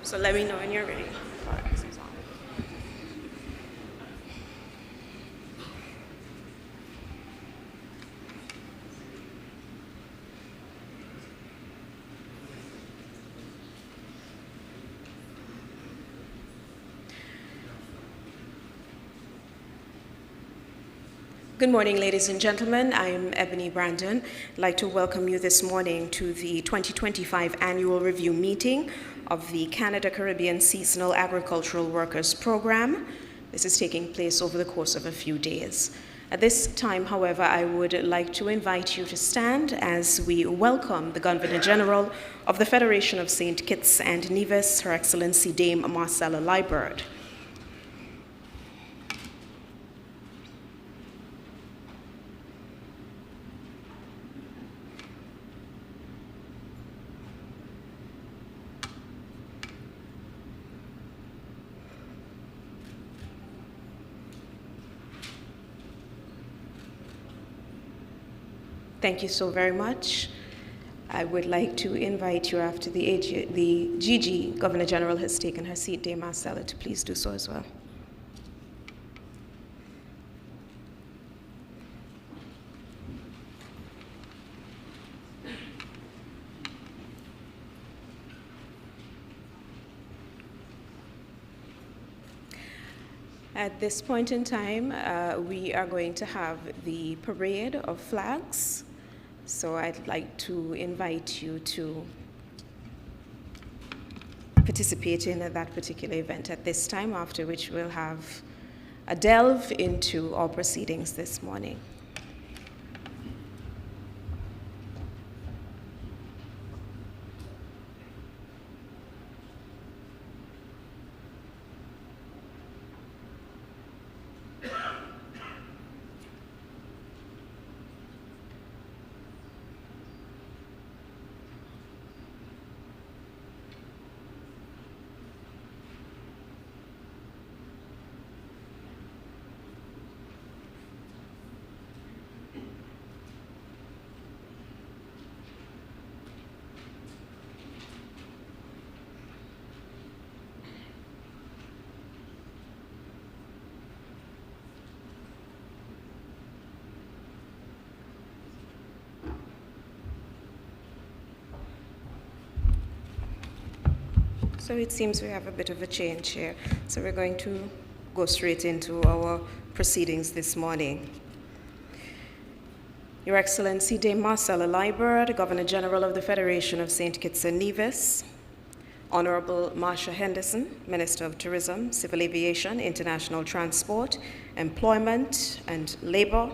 So let me know when you're ready. Good morning, ladies and gentlemen. I'm Ebony Brandon. I'd like to welcome you this morning to the 2025 Annual Review Meeting of the Canada Caribbean Seasonal Agricultural Workers Program. This is taking place over the course of a few days. At this time, however, I would like to invite you to stand as we welcome the Governor General of the Federation of St. Kitts and Nevis, Her Excellency Dame Marcella Liburd. Thank you so very much. I would like to invite you after the GG Governor General has taken her seat, Dame Marcella, to please do so as well. At this point in time, we are going to have the parade of flags. So I'd like to invite you to participate in that particular event at this time, after which we'll have a delve into our proceedings this morning. So it seems we have a bit of a change here. So we're going to go straight into our proceedings this morning. Your Excellency Dame Marcella Liburd, Governor General of the Federation of St. Kitts and Nevis, Honorable Marsha Henderson, Minister of Tourism, Civil Aviation, International Transport, Employment and Labor,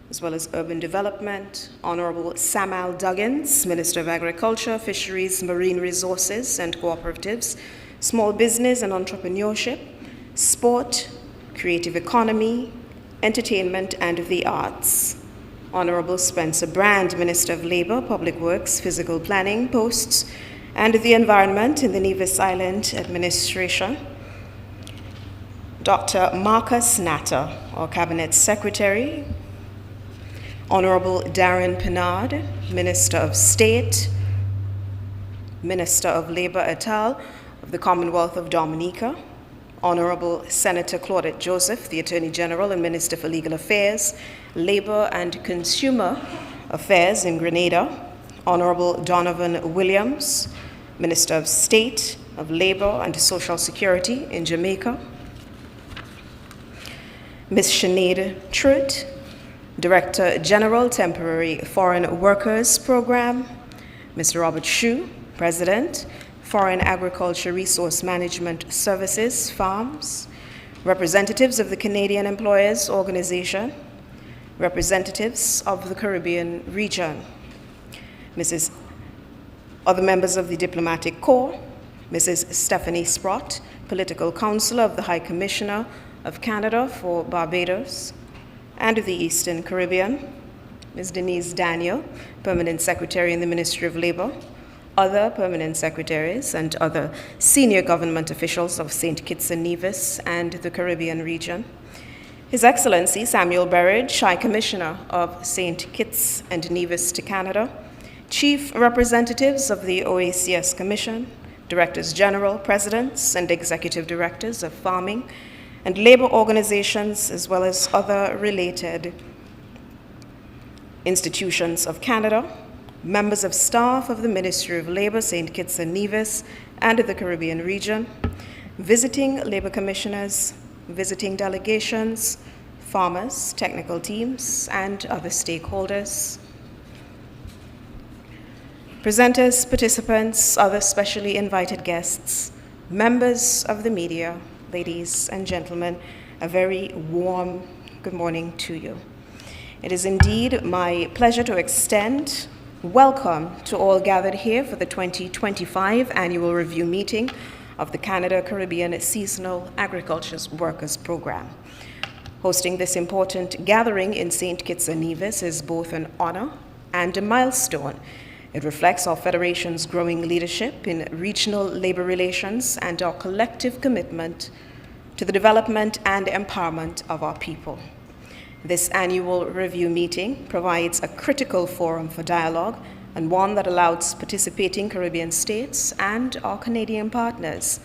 as well as Urban Development, Honorable Samuel Duggins, Minister of Agriculture, Fisheries, Marine Resources and Cooperatives, Small Business and Entrepreneurship, Sport, Creative Economy, Entertainment and the Arts, Honorable Spencer Brand, Minister of Labor, Public Works, Physical Planning, Posts, and the Environment in the Nevis Island Administration, Dr. Marcus Natter, our Cabinet Secretary, Honorable Darren Pinard, Minister of State, Minister of Labor et al. Of the Commonwealth of Dominica, Honorable Senator Claudette Joseph, the Attorney General and Minister for Legal Affairs, Labor and Consumer Affairs in Grenada, Honorable Donovan Williams, Minister of State of Labor and Social Security in Jamaica, Ms. Sinead Truitt, Director General, Temporary Foreign Workers Program, Mr. Robert Shue, President, Foreign Agriculture Resource Management Services, FARMS, representatives of the Canadian Employers Organization, representatives of the Caribbean region, other members of the Diplomatic Corps, Mrs. Stephanie Sprott, Political Counselor of the High Commissioner of Canada for Barbados and the Eastern Caribbean, Ms. Denise Daniel, Permanent Secretary in the Ministry of Labor, other permanent secretaries and other senior government officials of St. Kitts and Nevis and the Caribbean region, His Excellency Samuel Berridge, High Commissioner of St. Kitts and Nevis to Canada, Chief Representatives of the OACS Commission, Directors General, Presidents, and Executive Directors of farming and labor organizations, as well as other related institutions of Canada, members of staff of the Ministry of Labor, St. Kitts and Nevis, and the Caribbean region, visiting labor commissioners, visiting delegations, farmers, technical teams, and other stakeholders. Presenters, participants, other specially invited guests, members of the media, ladies and gentlemen, a very warm good morning to you. It is indeed my pleasure to extend welcome to all gathered here for the 2025 annual review meeting of the Canada Caribbean Seasonal Agriculture Workers Program. Hosting this important gathering in St. Kitts and Nevis is both an honor and a milestone. It reflects our Federation's growing leadership in regional labor relations and our collective commitment to the development and empowerment of our people. This annual review meeting provides a critical forum for dialogue and one that allows participating Caribbean states and our Canadian partners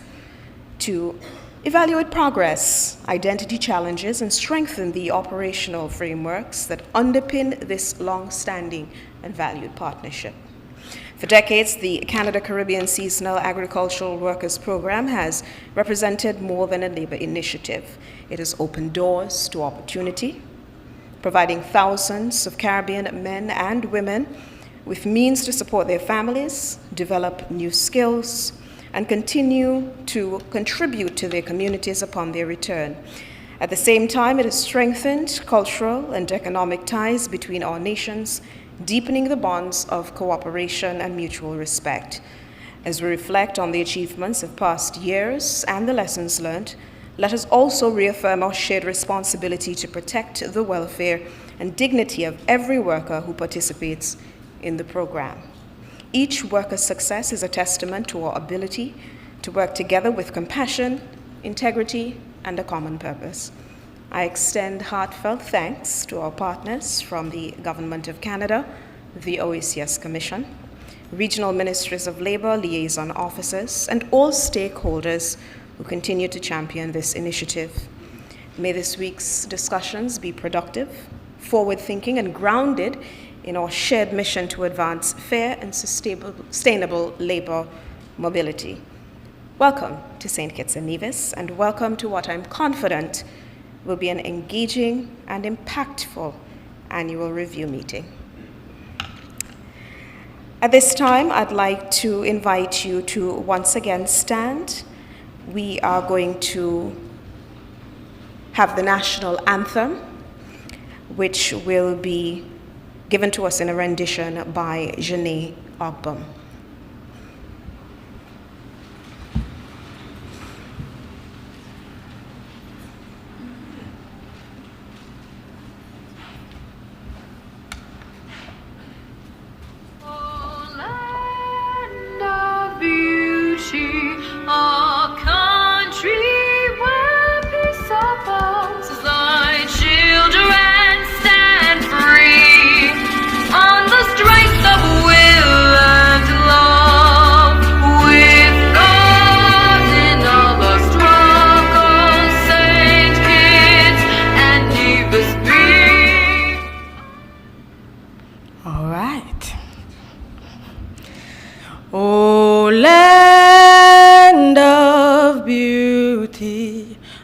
to evaluate progress, identity challenges, and strengthen the operational frameworks that underpin this long-standing and valued partnership. For decades, the Canada Caribbean Seasonal Agricultural Workers Program has represented more than a labor initiative. It has opened doors to opportunity, providing thousands of Caribbean men and women with means to support their families, develop new skills, and continue to contribute to their communities upon their return. At the same time, it has strengthened cultural and economic ties between our nations, deepening the bonds of cooperation and mutual respect. As we reflect on the achievements of past years and the lessons learned, let us also reaffirm our shared responsibility to protect the welfare and dignity of every worker who participates in the program. Each worker's success is a testament to our ability to work together with compassion, integrity, and a common purpose. I extend heartfelt thanks to our partners from the Government of Canada, the OACS Commission, regional ministries of labor, liaison officers, and all stakeholders who continue to champion this initiative. May this week's discussions be productive, forward-thinking, and grounded in our shared mission to advance fair and sustainable labor mobility. Welcome to St. Kitts and Nevis, and welcome to what I'm confident will be an engaging and impactful annual review meeting. At this time, I'd like to invite you to once again stand. We are going to have the national anthem, which will be given to us in a rendition by Janae Ogbum.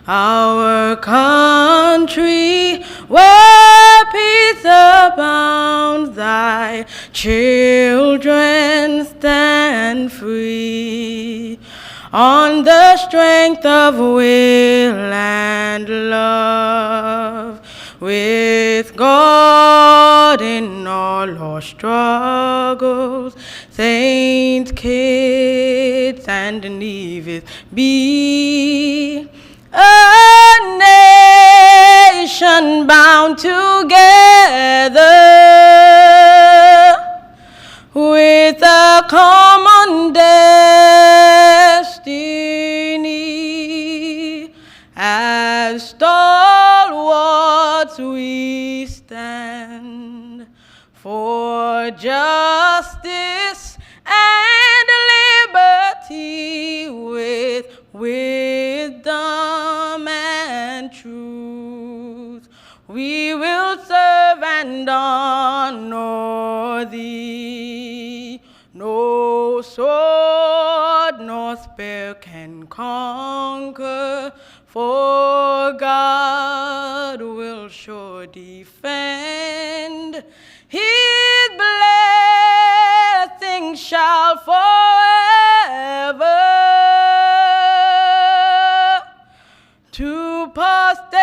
Our country, where peace abounds, thy children stand free. On the strength of will and love, with God in all our struggles, St. Kitts and Nevis be a nation bound together with a common destiny. As stalwarts we stand for justice and liberty. no sword nor spear can conquer, for God will sure defend. His blessing shall forever to posterity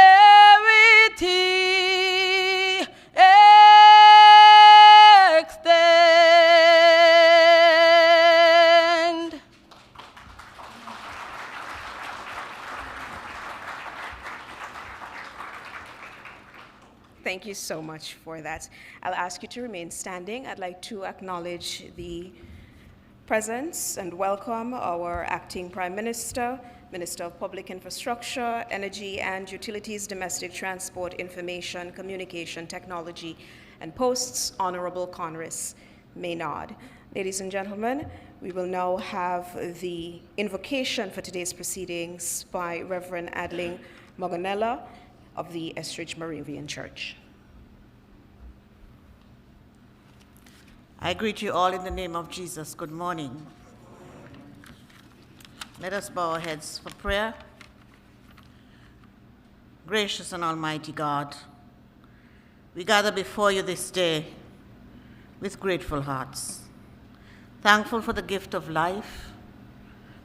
extend. Thank you so much for that. I'll ask you to remain standing. I'd like to acknowledge the presence and welcome our Acting Prime Minister, Minister of Public Infrastructure, Energy and Utilities, Domestic Transport, Information, Communication, Technology, and Posts, Honorable Conris Maynard. Ladies and gentlemen, we will now have the invocation for today's proceedings by Reverend Adeline Moganella of the Estridge Moravian Church. I greet you all in the name of Jesus. Good morning. Let us bow our heads for prayer. Gracious and almighty God, we gather before you this day with grateful hearts, thankful for the gift of life,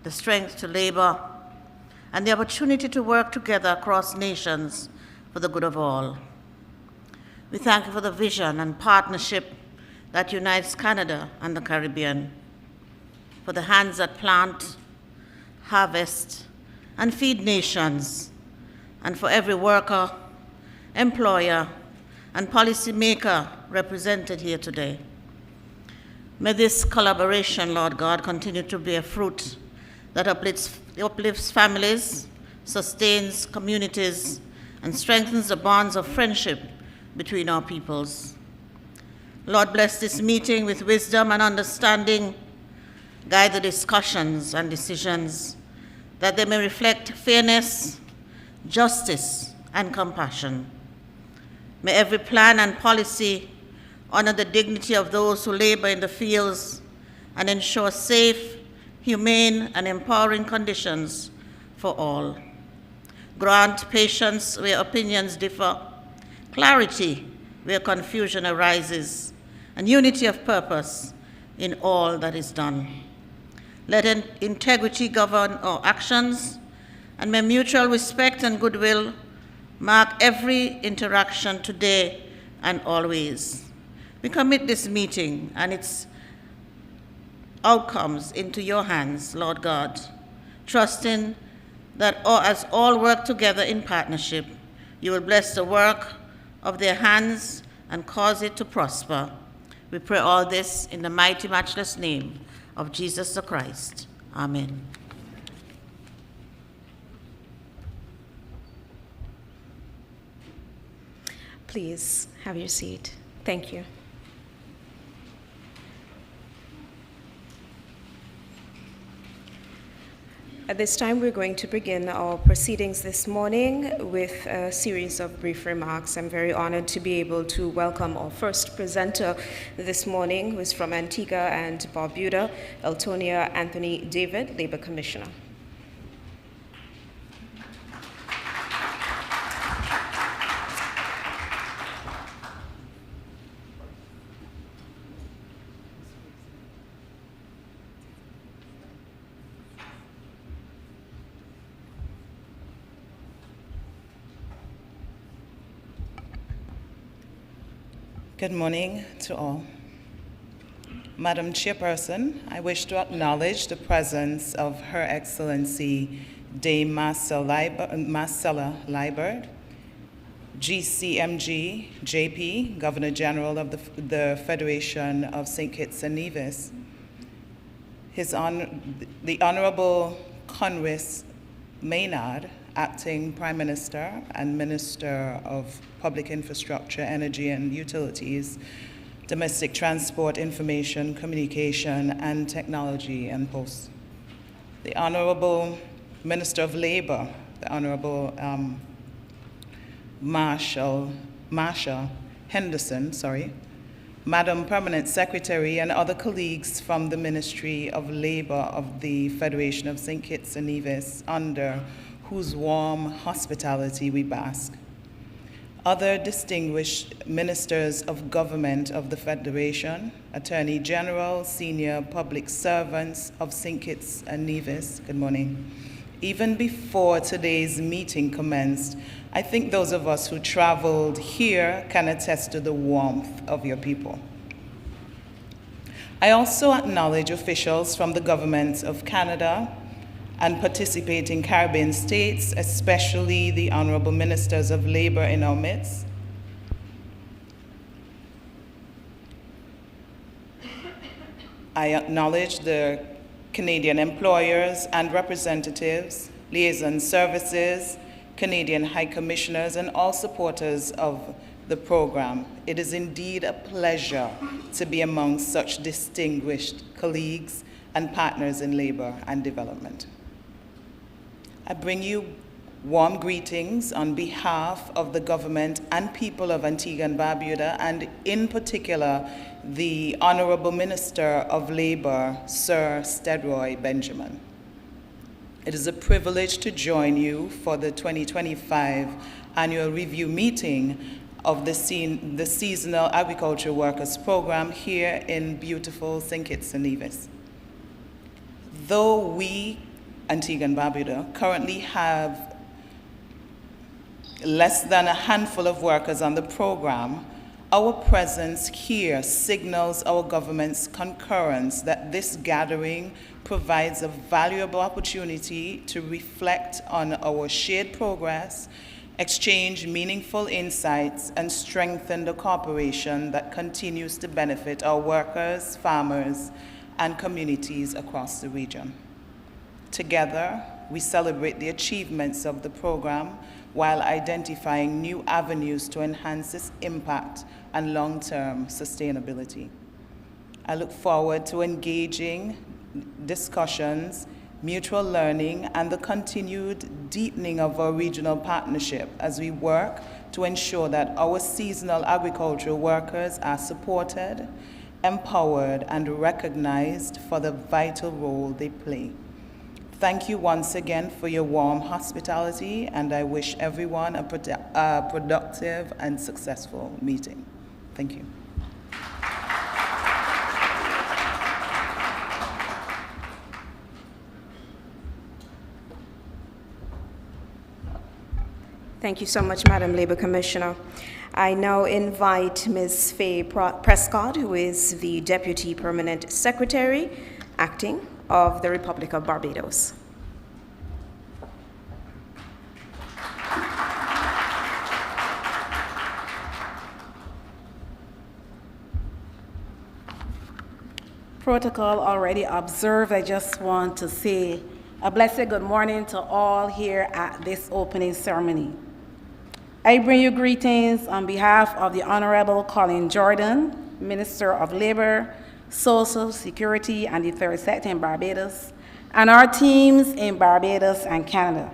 the strength to labor, and the opportunity to work together across nations for the good of all. We thank you for the vision and partnership that unites Canada and the Caribbean, for the hands that plant, harvest, and feed nations, and for every worker, employer, and policymaker represented here today. May this collaboration, Lord God, continue to bear fruit that uplifts families, sustains communities, and strengthens the bonds of friendship between our peoples. Lord, bless this meeting with wisdom and understanding. Guide the discussions and decisions that they may reflect fairness, justice, and compassion. May every plan and policy honor the dignity of those who labor in the fields and ensure safe, humane, and empowering conditions for all. Grant patience where opinions differ, clarity where confusion arises, and unity of purpose in all that is done. Let integrity govern our actions, and may mutual respect and goodwill mark every interaction today and always. We commit this meeting and its outcomes into your hands, Lord God, trusting that as all work together in partnership, you will bless the work of their hands and cause it to prosper. We pray all this in the mighty, matchless name of Jesus the Christ. Amen. Please have your seat. Thank you. At this time, we're going to begin our proceedings this morning with a series of brief remarks. I'm very honored to be able to welcome our first presenter this morning, who is from Antigua and Barbuda, Eltonia Anthony David, Labor Commissioner. Good morning to all. Madam Chairperson, I wish to acknowledge the presence of Her Excellency Dame Marcella Liebert, GCMG JP, Governor General of the Federation of St. Kitts and Nevis, the Honorable Conris Maynard, Acting Prime Minister and Minister of Public Infrastructure, Energy and Utilities, Domestic Transport, Information, Communication, and Technology and Posts. The Honorable Minister of Labor, the Honorable Marsha Henderson, Madam Permanent Secretary, and other colleagues from the Ministry of Labor of the Federation of St. Kitts and Nevis, under whose warm hospitality we bask. Other distinguished ministers of government of the Federation, Attorney General, senior public servants of St. Kitts and Nevis, good morning. Even before today's meeting commenced, I think those of us who traveled here can attest to the warmth of your people. I also acknowledge officials from the governments of Canada and participating Caribbean states, especially the Honorable Ministers of Labor in our midst. I acknowledge the Canadian employers and representatives, liaison services, Canadian High Commissioners, and all supporters of the program. It is indeed a pleasure to be among such distinguished colleagues and partners in labor and development. I bring you warm greetings on behalf of the government and people of Antigua and Barbuda, and in particular, the Honorable Minister of Labor, Sir Stedroy Benjamin. It is a privilege to join you for the 2025 annual review meeting of the Seasonal Agriculture Workers Program here in beautiful St. Kitts and Nevis. Though we, Antigua and Barbuda, currently have less than a handful of workers on the program, our presence here signals our government's concurrence that this gathering provides a valuable opportunity to reflect on our shared progress, exchange meaningful insights, and strengthen the cooperation that continues to benefit our workers, farmers, and communities across the region. Together, we celebrate the achievements of the program while identifying new avenues to enhance its impact and long-term sustainability. I look forward to engaging discussions, mutual learning, and the continued deepening of our regional partnership as we work to ensure that our seasonal agricultural workers are supported, empowered, and recognized for the vital role they play. Thank you once again for your warm hospitality, and I wish everyone a productive and successful meeting. Thank you. Thank you so much, Madam Labor Commissioner. I now invite Ms. Faye Prescott, who is the Deputy Permanent Secretary, acting, of the Republic of Barbados. Protocol already observed. I just want to say a blessed good morning to all here at this opening ceremony. I bring you greetings on behalf of the Honorable Colin Jordan, Minister of Labor, Social Security, and the Third Sector in Barbados, and our teams in Barbados and Canada.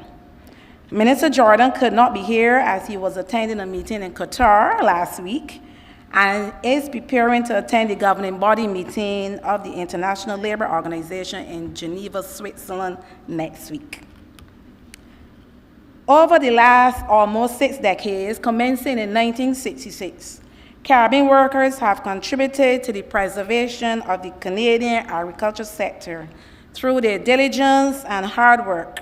Minister Jordan could not be here as he was attending a meeting in Qatar last week and is preparing to attend the governing body meeting of the International Labour Organization in Geneva, Switzerland next week. Over the last almost 6 decades, commencing in 1966, Caribbean workers have contributed to the preservation of the Canadian agriculture sector through their diligence and hard work,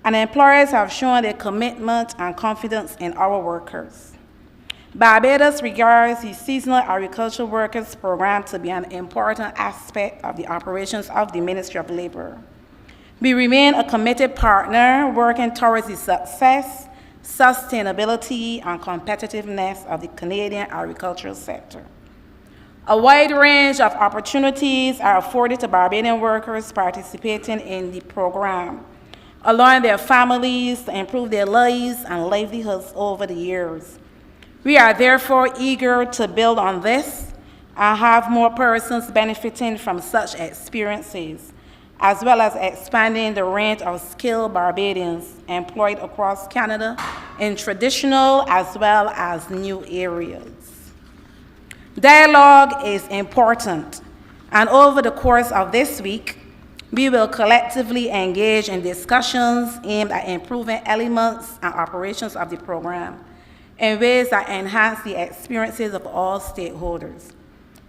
and employers have shown their commitment and confidence in our workers. Barbados regards the Seasonal Agricultural Workers Program to be an important aspect of the operations of the Ministry of Labor. We remain a committed partner working towards the success, sustainability, and competitiveness of the Canadian agricultural sector. A wide range of opportunities are afforded to Barbadian workers participating in the program, allowing their families to improve their lives and livelihoods over the years. We are therefore eager to build on this and have more persons benefiting from such experiences, as well as expanding the range of skilled Barbadians employed across Canada in traditional as well as new areas. Dialogue is important, and over the course of this week, we will collectively engage in discussions aimed at improving elements and operations of the program in ways that enhance the experiences of all stakeholders.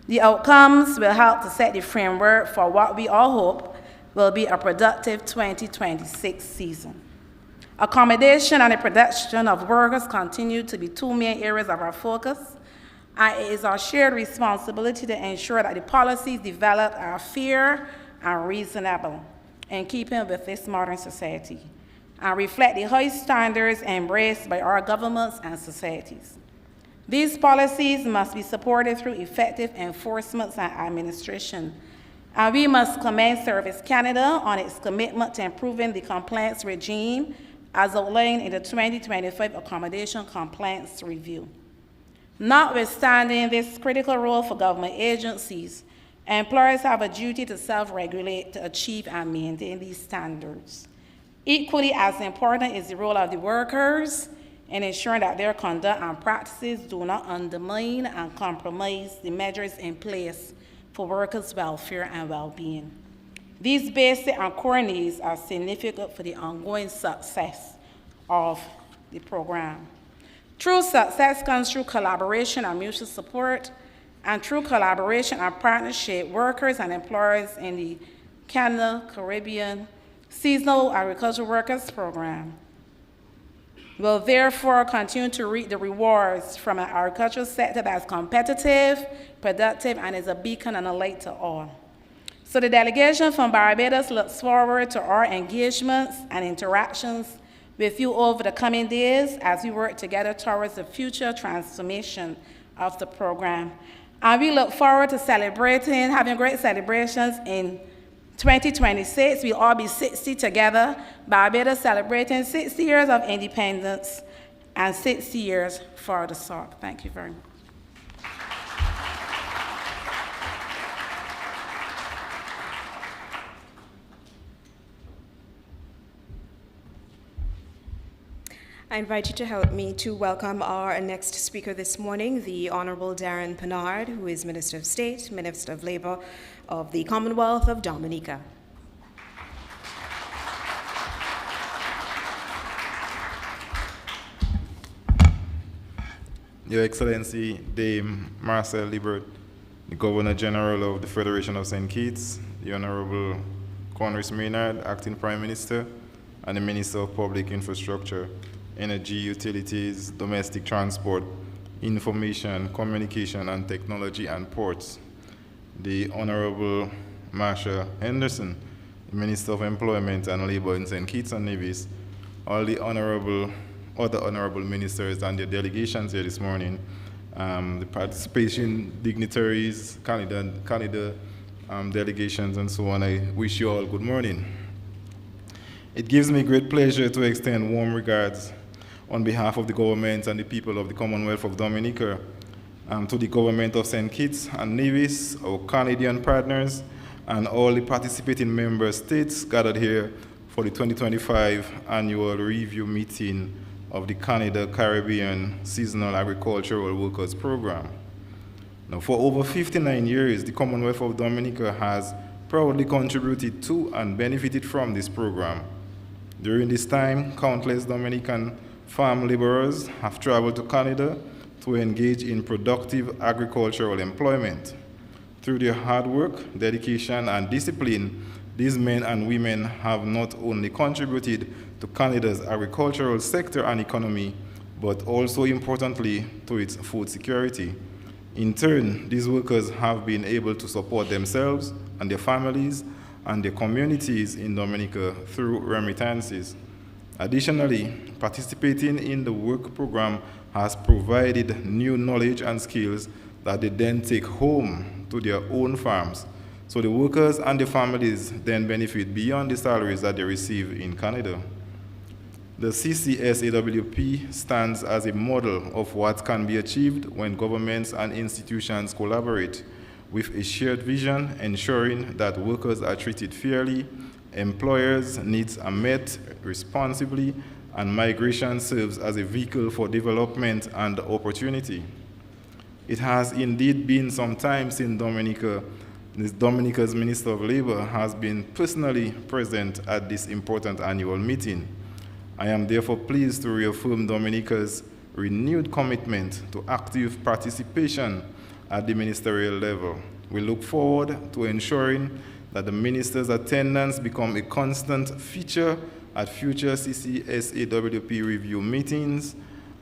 The outcomes will help to set the framework for what we all hope will be a productive 2026 season. Accommodation and the production of workers continue to be two main areas of our focus, and it is our shared responsibility to ensure that the policies developed are fair and reasonable in keeping with this modern society and reflect the high standards embraced by our governments and societies. These policies must be supported through effective enforcement and administration, and we must commend Service Canada on its commitment to improving the compliance regime as outlined in the 2025 Accommodation Compliance Review. Notwithstanding this critical role for government agencies, employers have a duty to self-regulate to achieve and maintain these standards. Equally as important is the role of the workers in ensuring that their conduct and practices do not undermine and compromise the measures in place for workers' welfare and well-being. These basic and core needs are significant for the ongoing success of the program. True success comes through collaboration and mutual support, and through collaboration and partnership, workers and employers in the Canada Caribbean Seasonal Agricultural Workers Program will therefore continue to reap the rewards from an agricultural sector that is competitive, productive, and is a beacon and a light to all. So the delegation from Barbados looks forward to our engagements and interactions with you over the coming days as we work together towards the future transformation of the program. And we look forward to having great celebrations in 2026. We'll all be 60 together, Barbados celebrating 60 years of independence and 60 years for the SAWP. Thank you very much. I invite you to help me to welcome our next speaker this morning, the Honorable Darren Pennard, who is Minister of State, Minister of Labor of the Commonwealth of Dominica. Your Excellency, Dame Marcel Liebert, the Governor General of the Federation of St. Kitts, the Honorable Conris Maynard, Acting Prime Minister, and the Minister of Public Infrastructure, Energy, Utilities, Domestic Transport, Information, Communication and Technology, and Ports, the Honorable Marsha Henderson, the Minister of Employment and Labor in St. Kitts and Nevis, all the other honorable ministers and their delegations here this morning, the participation dignitaries, Canada delegations, and so on. I wish you all good morning. It gives me great pleasure to extend warm regards on behalf of the government and the people of the Commonwealth of Dominica to the government of St. Kitts and Nevis, our Canadian partners, and all the participating member states gathered here for the 2025 annual review meeting of the Canada Caribbean Seasonal Agricultural Workers Program. Now, for over 59 years, the Commonwealth of Dominica has proudly contributed to and benefited from this program. During this time, countless Dominican farm laborers have traveled to Canada to engage in productive agricultural employment. Through their hard work, dedication, and discipline, these men and women have not only contributed to Canada's agricultural sector and economy, but also importantly to its food security. In turn, these workers have been able to support themselves and their families and their communities in Dominica through remittances. Additionally, participating in the work program has provided new knowledge and skills that they then take home to their own farms. So the workers and their families then benefit beyond the salaries that they receive in Canada. The CCSAWP stands as a model of what can be achieved when governments and institutions collaborate with a shared vision, ensuring that workers are treated fairly, employers' needs are met responsibly, and migration serves as a vehicle for development and opportunity. It has indeed been some time since Dominica's Minister of Labor has been personally present at this important annual meeting. I am therefore pleased to reaffirm Dominica's renewed commitment to active participation at the ministerial level. We look forward to ensuring that the minister's attendance become a constant feature at future CCSAWP review meetings,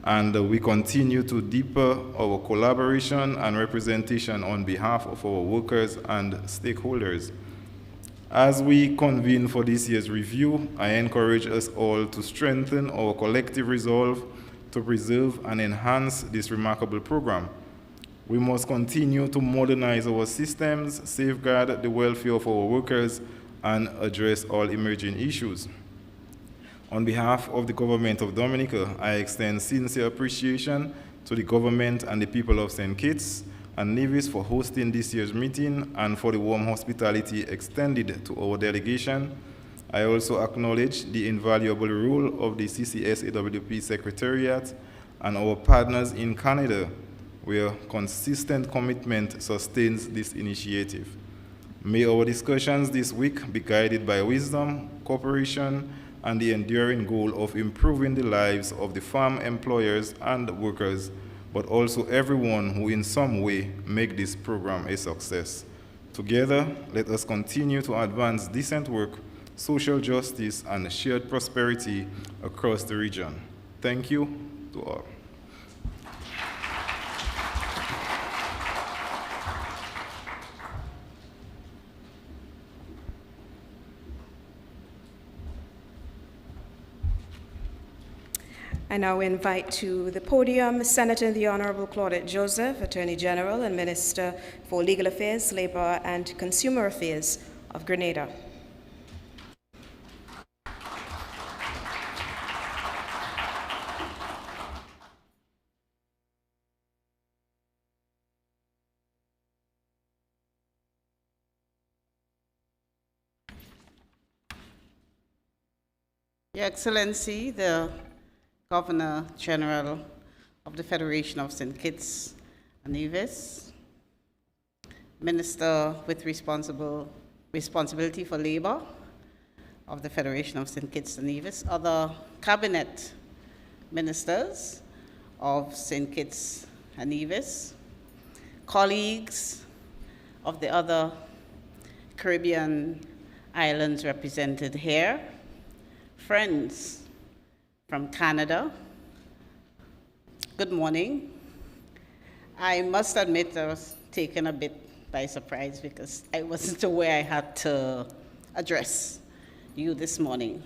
and we continue to deepen our collaboration and representation on behalf of our workers and stakeholders. As we convene for this year's review, I encourage us all to strengthen our collective resolve to preserve and enhance this remarkable program. We must continue to modernize our systems, safeguard the welfare of our workers, and address all emerging issues. On behalf of the government of Dominica, I extend sincere appreciation to the government and the people of St. Kitts and Nevis for hosting this year's meeting and for the warm hospitality extended to our delegation. I also acknowledge the invaluable role of the CCSAWP Secretariat and our partners in Canada, where consistent commitment sustains this initiative. May our discussions this week be guided by wisdom, cooperation, and the enduring goal of improving the lives of the farm employers and workers, but also everyone who in some way make this program a success. Together, let us continue to advance decent work, social justice, and shared prosperity across the region. Thank you to all. I now invite to the podium Senator the Honorable Claudette Joseph, Attorney General and Minister for Legal Affairs, Labor and Consumer Affairs of Grenada. Your Excellency, the Governor General of the Federation of St. Kitts and Nevis, Minister with responsibility for labor of the Federation of St. Kitts and Nevis, other cabinet ministers of St. Kitts and Nevis, colleagues of the other Caribbean islands represented here, friends from Canada, good morning. I must admit I was taken a bit by surprise because I wasn't aware I had to address you this morning.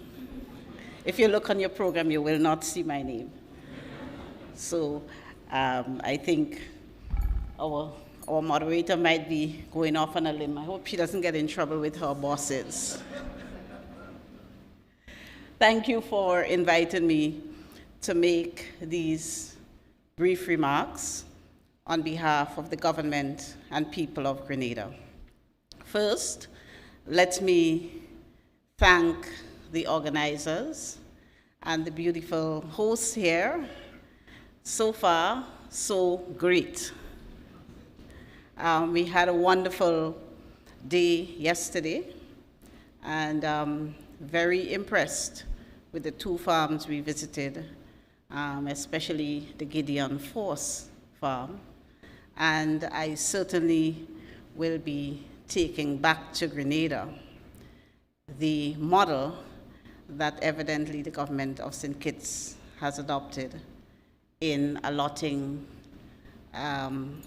If you look on your program, you will not see my name. So I think our moderator might be going off on a limb. I hope she doesn't get in trouble with her bosses. Thank you for inviting me to make these brief remarks on behalf of the government and people of Grenada. First, let me thank the organizers and the beautiful hosts here. So far, so great. We had a wonderful day yesterday, and very impressed with the two farms we visited, especially the Gideon Force farm. And I certainly will be taking back to Grenada the model that evidently the government of St. Kitts has adopted in allotting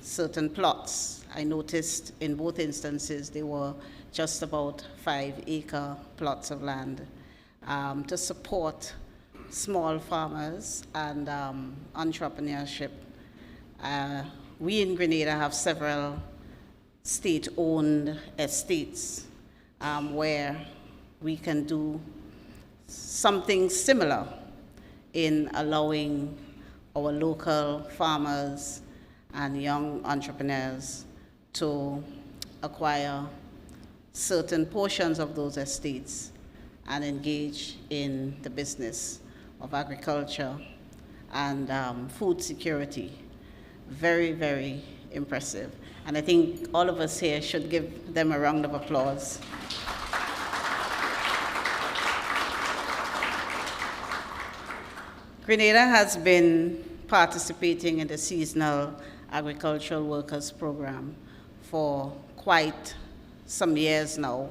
certain plots. I noticed in both instances they were just about 5-acre plots of land to support small farmers and entrepreneurship. We in Grenada have several state-owned estates where we can do something similar in allowing our local farmers and young entrepreneurs to acquire certain portions of those estates and engage in the business of agriculture and food security. Very, very impressive. And I think all of us here should give them a round of applause. Grenada has been participating in the Seasonal Agricultural Workers Program for quite some years now,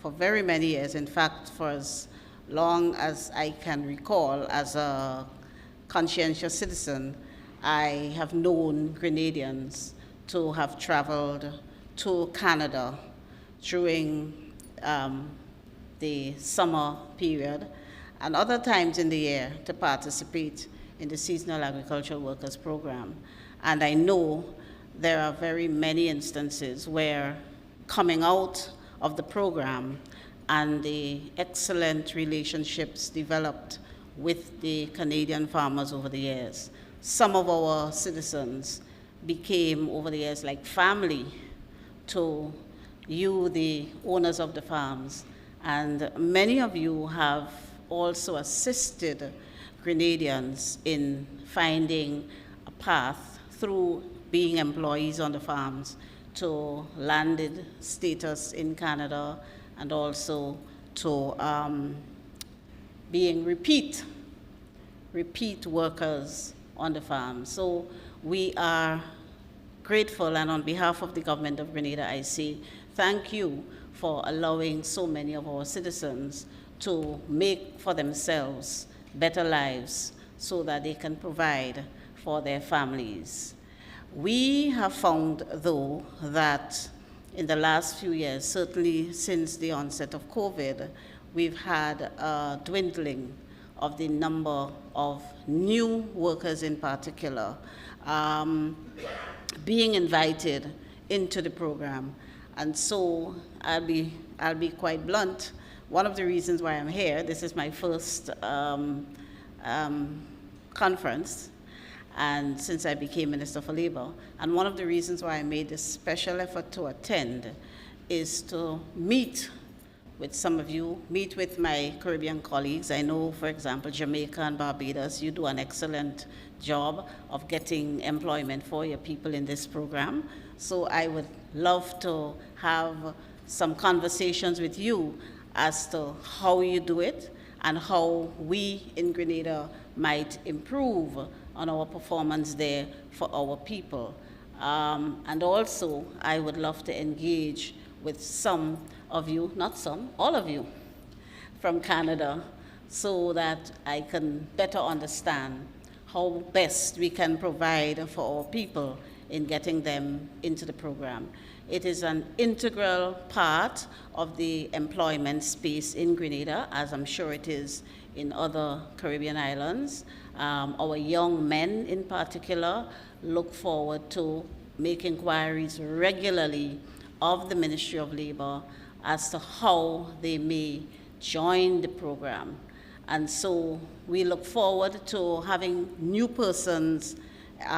for very many years. In fact, for as long as I can recall as a conscientious citizen, I have known Grenadians to have traveled to Canada during the summer period and other times in the year to participate in the Seasonal Agricultural Workers Program. And I know there are very many instances where coming out of the program and the excellent relationships developed with the Canadian farmers over the years, some of our citizens became over the years like family to you, the owners of the farms. And many of you have also assisted Grenadians in finding a path through being employees on the farms to landed status in Canada and also to being repeat workers on the farm. So we are grateful, and on behalf of the government of Grenada, I say thank you for allowing so many of our citizens to make for themselves better lives so that they can provide for their families. We have found, though, that in the last few years, certainly since the onset of COVID, we've had a dwindling of the number of new workers in particular being invited into the program. And so I'll be quite blunt. One of the reasons why I'm here, this is my first conference, and since I became Minister for Labor, and one of the reasons why I made this special effort to attend is to meet with some of you, meet with my Caribbean colleagues. I know, for example, Jamaica and Barbados, you do an excellent job of getting employment for your people in this program. So I would love to have some conversations with you as to how you do it and how we in Grenada might improve on our performance there for our people. And also, I would love to engage with some of you, not some, all of you from Canada, so that I can better understand how best we can provide for our people in getting them into the program. It is an integral part of the employment space in Grenada, as I'm sure it is in other Caribbean islands. Our young men in particular look forward to make inquiries regularly of the Ministry of Labor as to how they may join the program. And so we look forward to having new persons,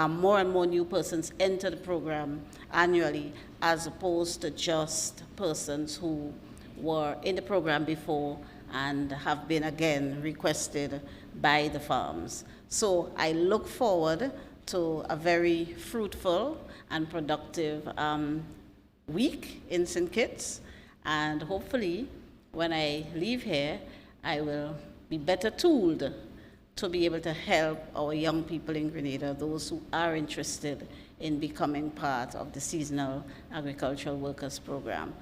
more and more new persons enter the program annually, as opposed to just persons who were in the program before and have been again requested by the farms. So I look forward to a very fruitful and productive week in St. Kitts, and hopefully when I leave here, I will be better tooled to be able to help our young people in Grenada, those who are interested in becoming part of the Seasonal Agricultural Workers Program.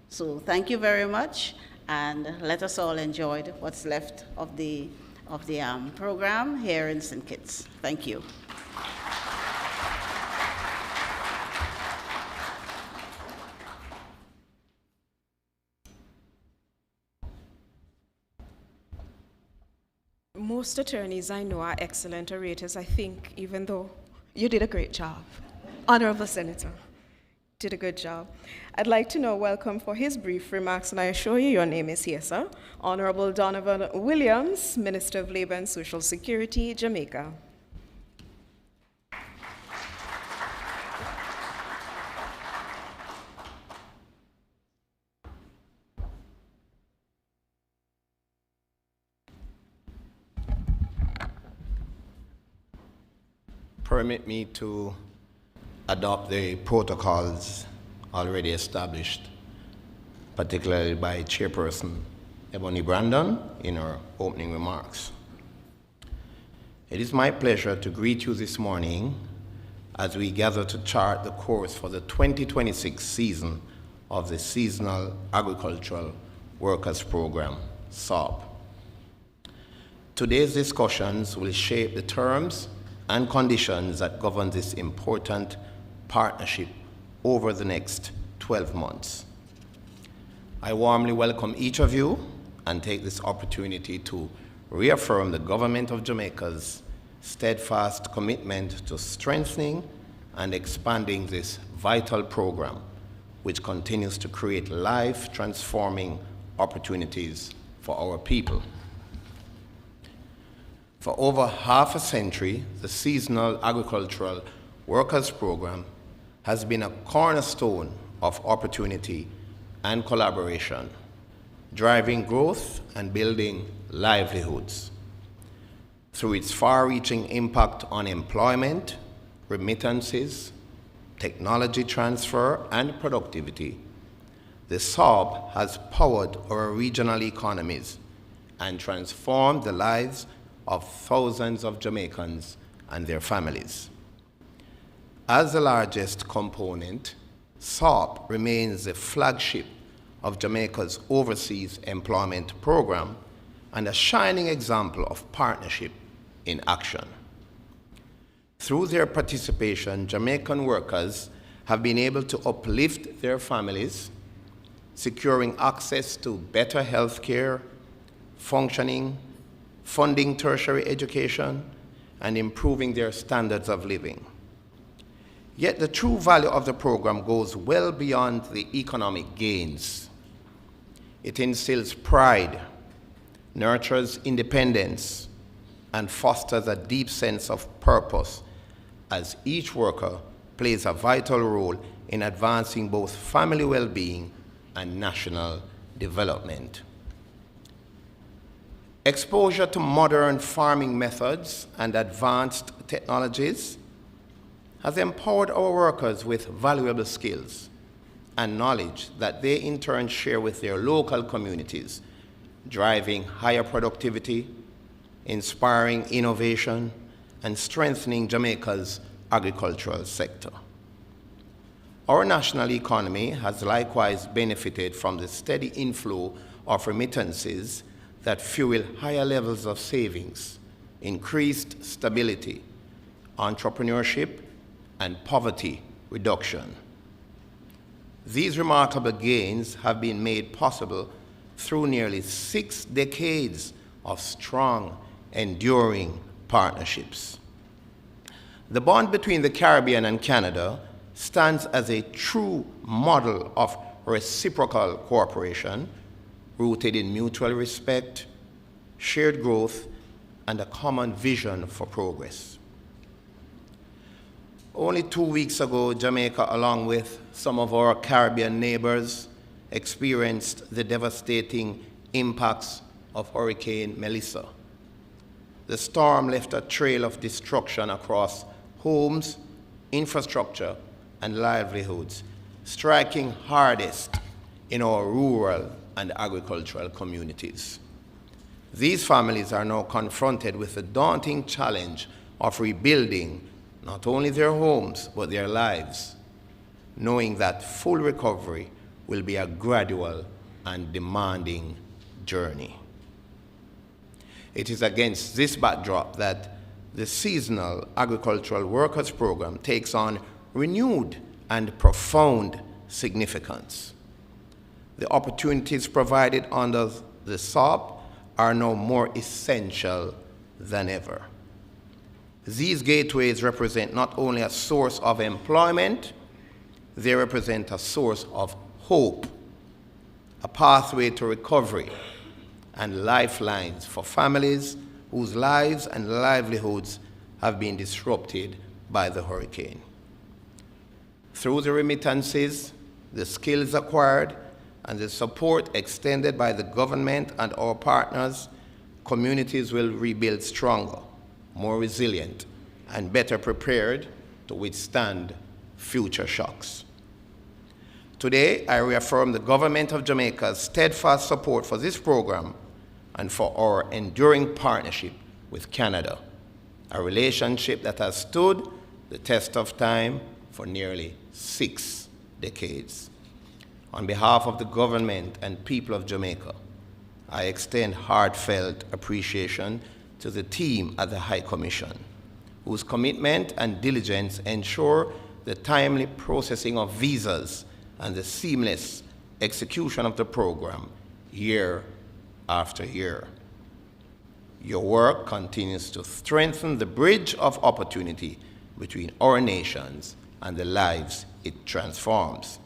So thank you very much, and let us all enjoy what's left of the program here in St. Kitts. Thank you. Most attorneys I know are excellent orators, I think, even though you did a great job. Honorable Senator, did a good job. I'd like to now welcome for his brief remarks, and I assure you your name is here, sir, Honorable Donovan Williams, Minister of Labor and Social Security, Jamaica. Permit me to adopt the protocols already established, particularly by Chairperson Ebony Brandon in her opening remarks. It is my pleasure to greet you this morning as we gather to chart the course for the 2026 season of the Seasonal Agricultural Workers Program, SAWP. Today's discussions will shape the terms and conditions that govern this important partnership over the next 12 months. I warmly welcome each of you and take this opportunity to reaffirm the Government of Jamaica's steadfast commitment to strengthening and expanding this vital program, which continues to create life-transforming opportunities for our people. For over half a century, the Seasonal Agricultural Workers Program has been a cornerstone of opportunity and collaboration, driving growth and building livelihoods. Through its far-reaching impact on employment, remittances, technology transfer, and productivity, the SAWP has powered our regional economies and transformed the lives of thousands of Jamaicans and their families. As the largest component, SAWP remains the flagship of Jamaica's overseas employment program and a shining example of partnership in action. Through their participation, Jamaican workers have been able to uplift their families, securing access to better health care, functioning, funding tertiary education, and improving their standards of living. Yet the true value of the program goes well beyond the economic gains. It instills pride, nurtures independence, and fosters a deep sense of purpose as each worker plays a vital role in advancing both family well-being and national development. Exposure to modern farming methods and advanced technologies has empowered our workers with valuable skills and knowledge that they in turn share with their local communities, driving higher productivity, inspiring innovation, and strengthening Jamaica's agricultural sector. Our national economy has likewise benefited from the steady inflow of remittances that fuel higher levels of savings, increased stability, entrepreneurship, and poverty reduction. These remarkable gains have been made possible through nearly 6 decades of strong, enduring partnerships. The bond between the Caribbean and Canada stands as a true model of reciprocal cooperation rooted in mutual respect, shared growth, and a common vision for progress. Only 2 weeks ago, Jamaica, along with some of our Caribbean neighbors, experienced the devastating impacts of Hurricane Melissa. The storm left a trail of destruction across homes, infrastructure, and livelihoods, striking hardest in our rural and agricultural communities. These families are now confronted with the daunting challenge of rebuilding not only their homes, but their lives, knowing that full recovery will be a gradual and demanding journey. It is against this backdrop that the Seasonal Agricultural Workers Program takes on renewed and profound significance. The opportunities provided under the SAWP are now more essential than ever. These gateways represent not only a source of employment, they represent a source of hope, a pathway to recovery, and lifelines for families whose lives and livelihoods have been disrupted by the hurricane. Through the remittances, the skills acquired, and the support extended by the government and our partners, communities will rebuild stronger, more resilient, and better prepared to withstand future shocks. Today, I reaffirm the Government of Jamaica's steadfast support for this program and for our enduring partnership with Canada, a relationship that has stood the test of time for nearly 6 decades. On behalf of the government and people of Jamaica, I extend heartfelt appreciation to the team at the High Commission, whose commitment and diligence ensure the timely processing of visas and the seamless execution of the program year after year. Your work continues to strengthen the bridge of opportunity between our nations and the lives it transforms.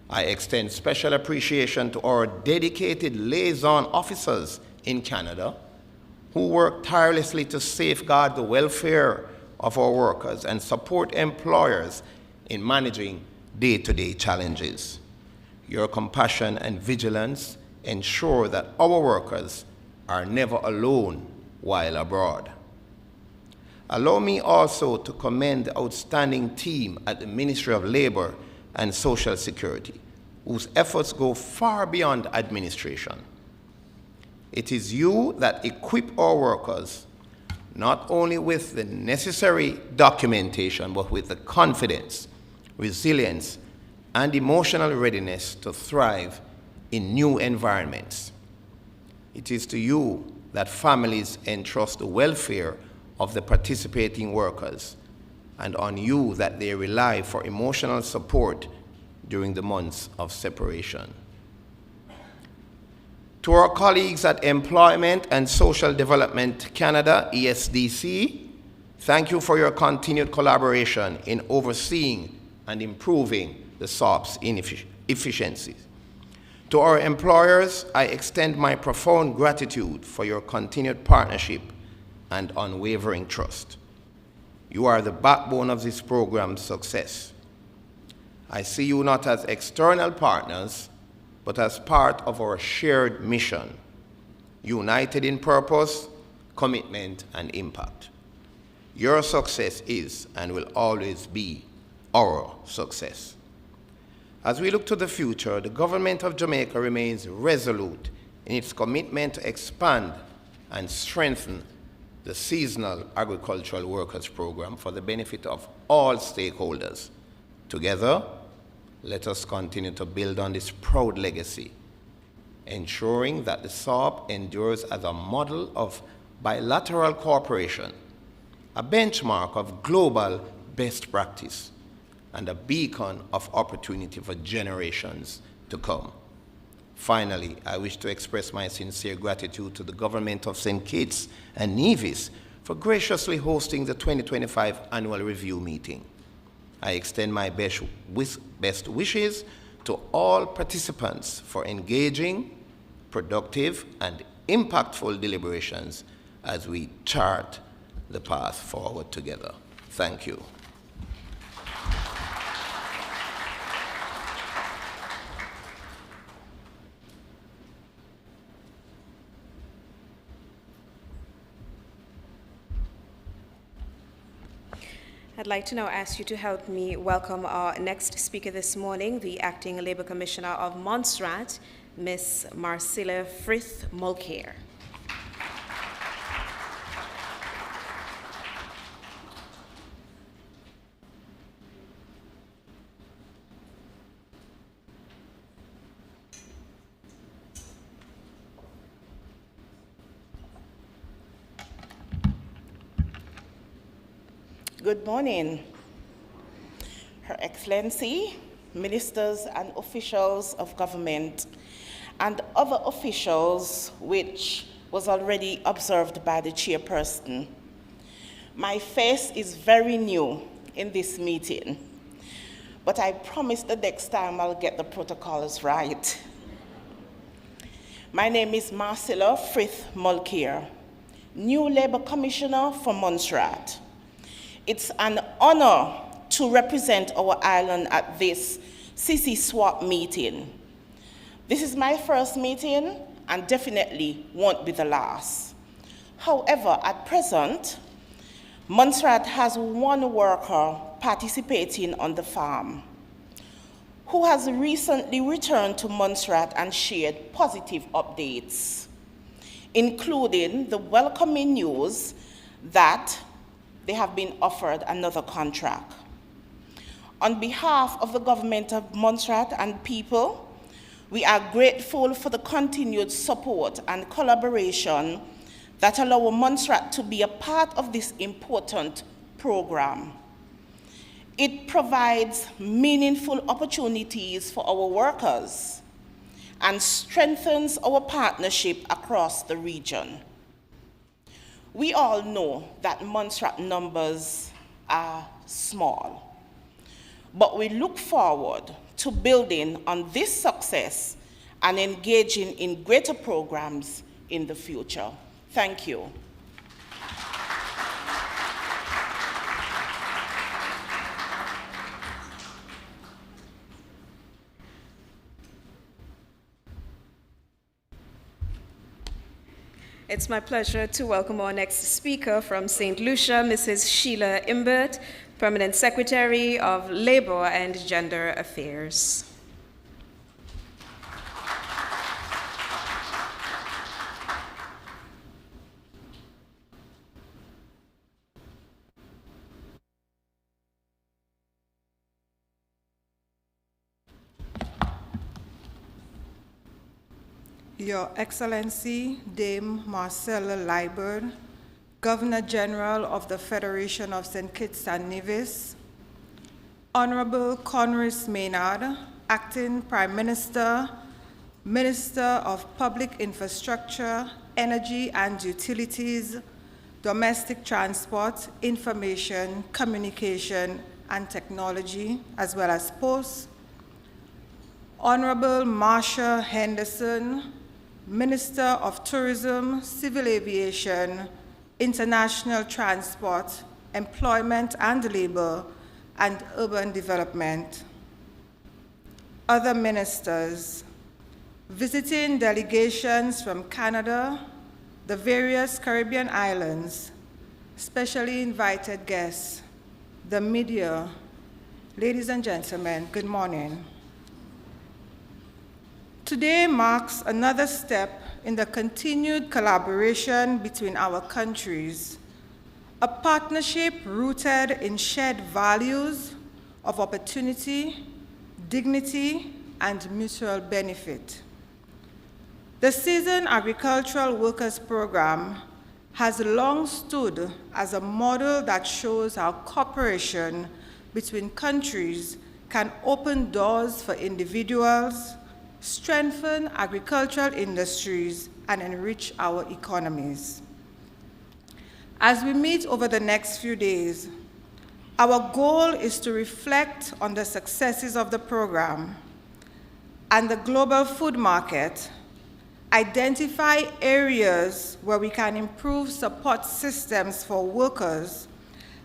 I extend special appreciation to our dedicated liaison officers in Canada who work tirelessly to safeguard the welfare of our workers and support employers in managing day-to-day challenges. Your compassion and vigilance ensure that our workers are never alone while abroad. Allow me also to commend the outstanding team at the Ministry of Labor and Social Security, whose efforts go far beyond administration. It is you that equip our workers not only with the necessary documentation, but with the confidence, resilience, and emotional readiness to thrive in new environments. It is to you that families entrust the welfare of the participating workers, and on you that they rely for emotional support during the months of separation. To our colleagues at Employment and Social Development Canada, ESDC, thank you for your continued collaboration in overseeing and improving the SAWP's efficiencies. To our employers, I extend my profound gratitude for your continued partnership and unwavering trust. You are the backbone of this program's success. I see you not as external partners, but as part of our shared mission, united in purpose, commitment, and impact. Your success is and will always be our success. As we look to the future, the Government of Jamaica remains resolute in its commitment to expand and strengthen the Seasonal Agricultural Workers Program for the benefit of all stakeholders. Together, let us continue to build on this proud legacy, ensuring that the SAWP endures as a model of bilateral cooperation, a benchmark of global best practice, and a beacon of opportunity for generations to come. Finally, I wish to express my sincere gratitude to the Government of St. Kitts and Nevis for graciously hosting the 2025 Annual Review meeting. I extend my best wishes to all participants for engaging, productive, and impactful deliberations as we chart the path forward together. Thank you. I'd like to now ask you to help me welcome our next speaker this morning, the Acting Labour Commissioner of Montserrat, Ms. Marcella Frith Mulcair. Good morning, Her Excellency, ministers and officials of government, and other officials which was already observed by the chairperson. My face is very new in this meeting, but I promise the next time I'll get the protocols right. My name is Marcella Frith Mulcair, new Labour Commissioner for Montserrat. It's an honor to represent our island at this CCSAWP meeting. This is my first meeting and definitely won't be the last. However, at present, Montserrat has one worker participating on the farm, who has recently returned to Montserrat and shared positive updates, including the welcoming news that they have been offered another contract. On behalf of the government of Montserrat and people, we are grateful for the continued support and collaboration that allow Montserrat to be a part of this important program. It provides meaningful opportunities for our workers and strengthens our partnership across the region. We all know that Montserrat numbers are small, but we look forward to building on this success and engaging in greater programs in the future. Thank you. It's my pleasure to welcome our next speaker from St. Lucia, Mrs. Sheila Imbert, Permanent Secretary of Labor and Gender Affairs. Your Excellency, Dame Marcella Liburd, Governor General of the Federation of St. Kitts and Nevis, Honorable Conris Maynard, Acting Prime Minister, Minister of Public Infrastructure, Energy and Utilities, Domestic Transport, Information, Communication, and Technology, as well as Posts, Honorable Marsha Henderson, Minister of Tourism, Civil Aviation, International Transport, Employment and Labor, and Urban Development. Other ministers, visiting delegations from Canada, the various Caribbean islands, specially invited guests, the media, ladies and gentlemen, good morning. Today marks another step in the continued collaboration between our countries, a partnership rooted in shared values of opportunity, dignity, and mutual benefit. The Seasoned Agricultural Workers Program has long stood as a model that shows how cooperation between countries can open doors for individuals, strengthen agricultural industries, and enrich our economies. As we meet over the next few days, our goal is to reflect on the successes of the program and the global food market, identify areas where we can improve support systems for workers,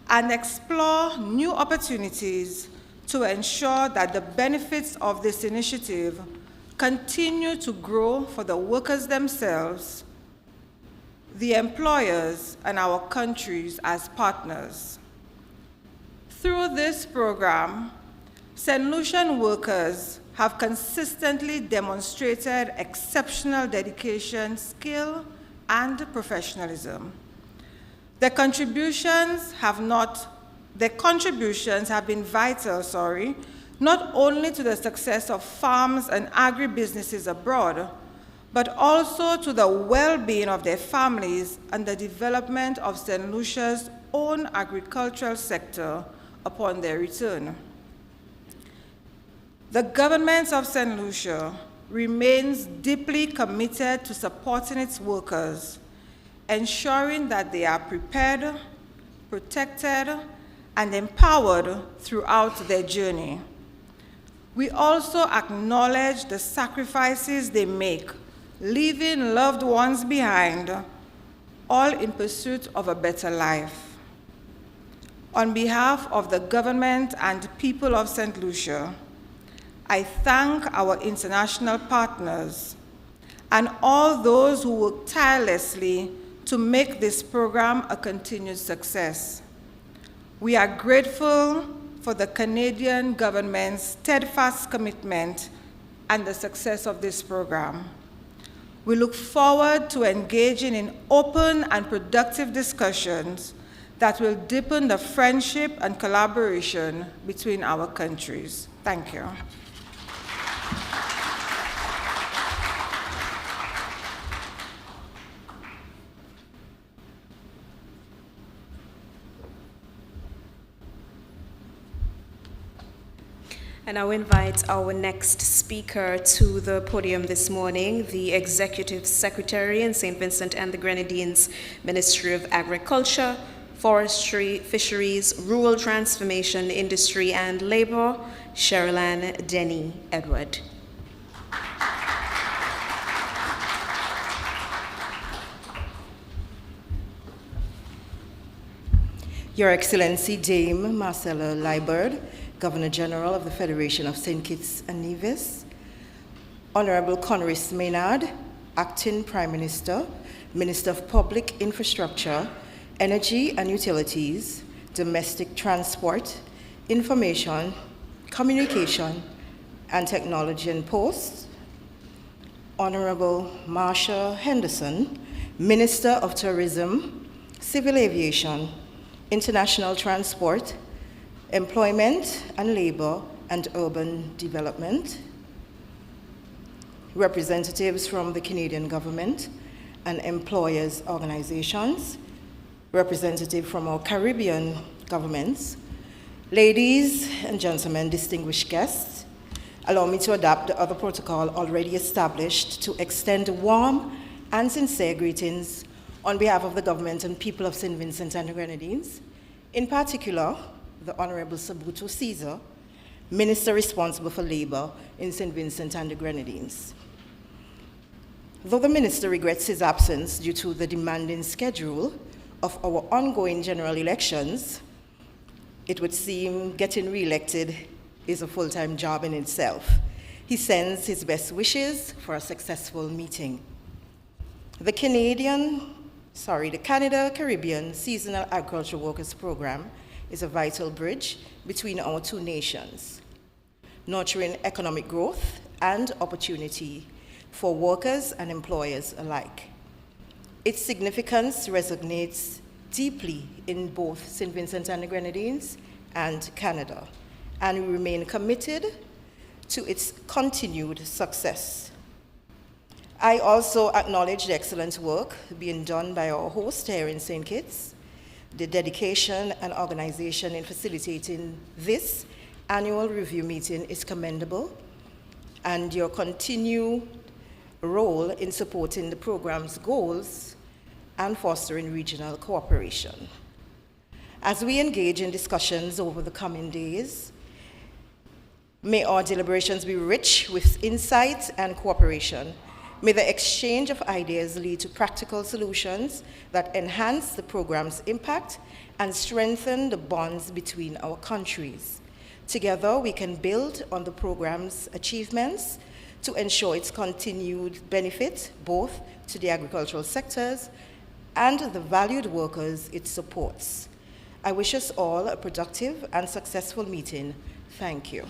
and explore new opportunities to ensure that the benefits of this initiative continue to grow for the workers themselves, the employers, and our countries as partners. Through this program, St. Lucian workers have consistently demonstrated exceptional dedication, skill, and professionalism. Their contributions have been vital, not only to the success of farms and agribusinesses abroad, but also to the well-being of their families and the development of St. Lucia's own agricultural sector upon their return. The government of St. Lucia remains deeply committed to supporting its workers, ensuring that they are prepared, protected, and empowered throughout their journey. We also acknowledge the sacrifices they make, leaving loved ones behind, all in pursuit of a better life. On behalf of the government and people of St. Lucia, I thank our international partners and all those who work tirelessly to make this program a continued success. We are grateful for the Canadian government's steadfast commitment and the success of this program. We look forward to engaging in open and productive discussions that will deepen the friendship and collaboration between our countries. Thank you. And I will invite our next speaker to the podium this morning, the Executive Secretary in St. Vincent and the Grenadines Ministry of Agriculture, Forestry, Fisheries, Rural Transformation, Industry and Labor, Sherilyn Denny Edward. Your Excellency Dame Marcella Liburd, Governor General of the Federation of St. Kitts and Nevis, Honorable Conris Maynard, Acting Prime Minister, Minister of Public Infrastructure, Energy and Utilities, Domestic Transport, Information, Communication, and Technology and Posts, Honorable Marsha Henderson, Minister of Tourism, Civil Aviation, International Transport, Employment and Labor and Urban Development, representatives from the Canadian government and employers' organizations, representative from our Caribbean governments, ladies and gentlemen, distinguished guests, allow me to adopt the other protocol already established to extend warm and sincere greetings on behalf of the government and people of St. Vincent and the Grenadines, in particular, the Honorable Sabuto Caesar, Minister responsible for Labor in St. Vincent and the Grenadines. Though the Minister regrets his absence due to the demanding schedule of our ongoing general elections, it would seem getting re-elected is a full-time job in itself. He sends his best wishes for a successful meeting. The Canada-Caribbean Seasonal Agricultural Workers Program is a vital bridge between our two nations, nurturing economic growth and opportunity for workers and employers alike. Its significance resonates deeply in both St. Vincent and the Grenadines and Canada, and we remain committed to its continued success. I also acknowledge the excellent work being done by our host here in St. Kitts. The dedication and organization in facilitating this annual review meeting is commendable, and your continued role in supporting the program's goals and fostering regional cooperation. As we engage in discussions over the coming days, may our deliberations be rich with insight and cooperation. May the exchange of ideas lead to practical solutions that enhance the program's impact and strengthen the bonds between our countries. Together, we can build on the program's achievements to ensure its continued benefit both to the agricultural sectors and the valued workers it supports. I wish us all a productive and successful meeting. Thank you.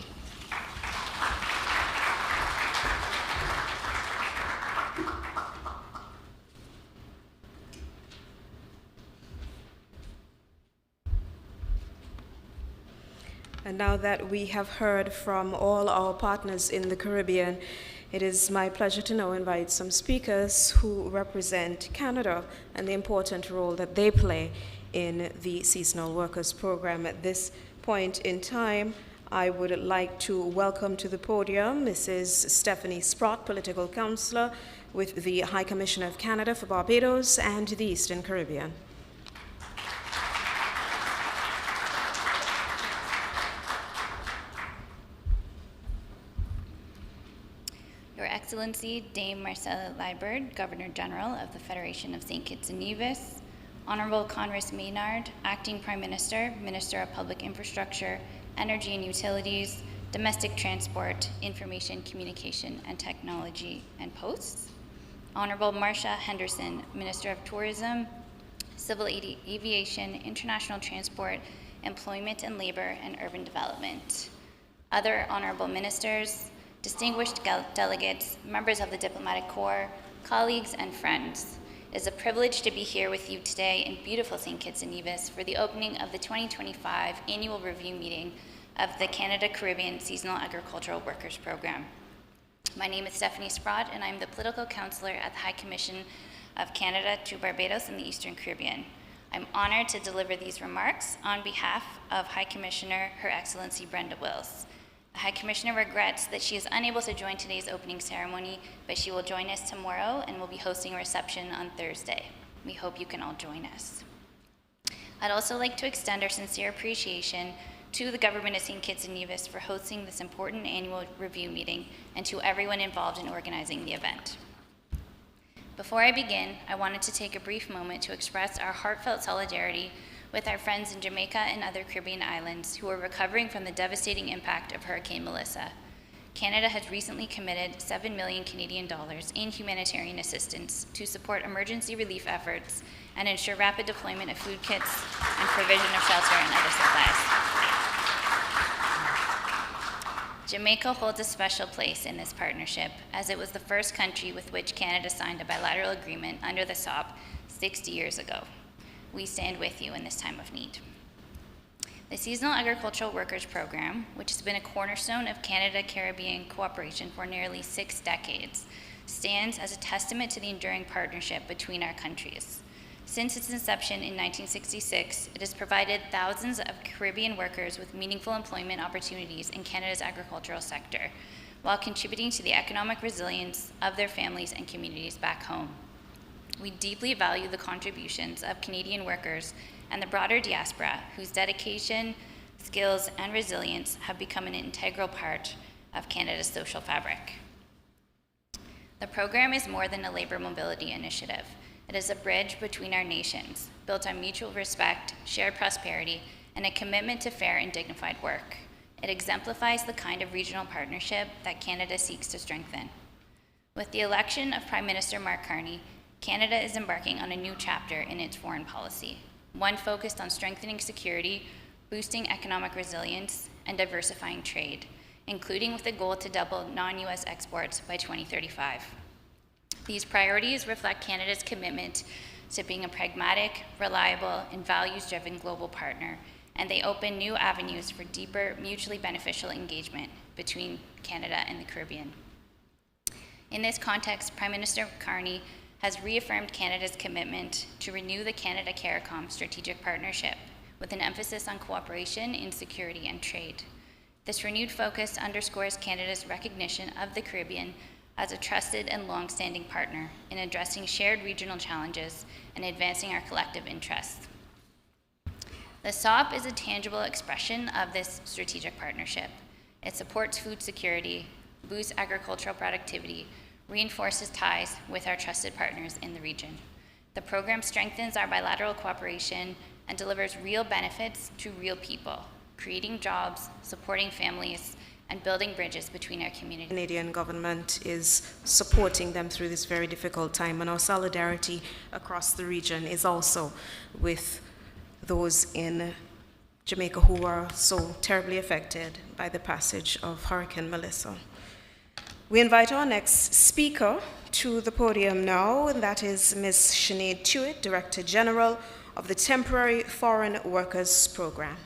And now that we have heard from all our partners in the Caribbean, it is my pleasure to now invite some speakers who represent Canada and the important role that they play in the Seasonal Workers Program. At this point in time, I would like to welcome to the podium Mrs. Stephanie Sprott, Political Counselor with the High Commissioner of Canada for Barbados and the Eastern Caribbean. Your Excellency, Dame Marcella Liburd, Governor General of the Federation of St. Kitts and Nevis, Honorable Conris Maynard, Acting Prime Minister, Minister of Public Infrastructure, Energy and Utilities, Domestic Transport, Information, Communication, and Technology and Posts, Honorable Marsha Henderson, Minister of Tourism, Civil Aviation, International Transport, Employment and Labor, and Urban Development. Other honorable ministers, distinguished delegates, members of the Diplomatic Corps, colleagues, and friends. It is a privilege to be here with you today in beautiful St. Kitts-Nevis for the opening of the 2025 Annual Review Meeting of the Canada-Caribbean Seasonal Agricultural Workers Program. My name is Stephanie Sprott, and I'm the Political Counselor at the High Commission of Canada to Barbados and the Eastern Caribbean. I'm honored to deliver these remarks on behalf of High Commissioner Her Excellency Brenda Wills. The High Commissioner regrets that she is unable to join today's opening ceremony, but she will join us tomorrow and will be hosting a reception on Thursday. We hope you can all join us. I'd also like to extend our sincere appreciation to the Government of St. Kitts-Nevis for hosting this important annual review meeting and to everyone involved in organizing the event. Before I begin, I wanted to take a brief moment to express our heartfelt solidarity with our friends in Jamaica and other Caribbean islands who are recovering from the devastating impact of Hurricane Melissa. Canada has recently committed $7 million Canadian in humanitarian assistance to support emergency relief efforts and ensure rapid deployment of food kits and provision of shelter and other supplies. Jamaica holds a special place in this partnership, as it was the first country with which Canada signed a bilateral agreement under the SAWP 60 years ago. We stand with you in this time of need. The Seasonal Agricultural Workers Program, which has been a cornerstone of Canada-Caribbean cooperation for nearly 6 decades, stands as a testament to the enduring partnership between our countries. Since its inception in 1966, it has provided thousands of Caribbean workers with meaningful employment opportunities in Canada's agricultural sector, while contributing to the economic resilience of their families and communities back home. We deeply value the contributions of Canadian workers and the broader diaspora, whose dedication, skills, and resilience have become an integral part of Canada's social fabric. The program is more than a labor mobility initiative. It is a bridge between our nations, built on mutual respect, shared prosperity, and a commitment to fair and dignified work. It exemplifies the kind of regional partnership that Canada seeks to strengthen. With the election of Prime Minister Mark Carney, Canada is embarking on a new chapter in its foreign policy, one focused on strengthening security, boosting economic resilience, and diversifying trade, including with the goal to double non-U.S. exports by 2035. These priorities reflect Canada's commitment to being a pragmatic, reliable, and values-driven global partner, and they open new avenues for deeper, mutually beneficial engagement between Canada and the Caribbean. In this context, Prime Minister Carney has reaffirmed Canada's commitment to renew the Canada-CARICOM strategic partnership with an emphasis on cooperation in security and trade. This renewed focus underscores Canada's recognition of the Caribbean as a trusted and long-standing partner in addressing shared regional challenges and advancing our collective interests. The SAWP is a tangible expression of this strategic partnership. It supports food security, boosts agricultural productivity, reinforces ties with our trusted partners in the region. The program strengthens our bilateral cooperation and delivers real benefits to real people, creating jobs, supporting families, and building bridges between our communities. The Canadian government is supporting them through this very difficult time, and our solidarity across the region is also with those in Jamaica who are so terribly affected by the passage of Hurricane Melissa. We invite our next speaker to the podium now, and that is Ms. Sinead Tuitt, Director General of the Temporary Foreign Workers Program.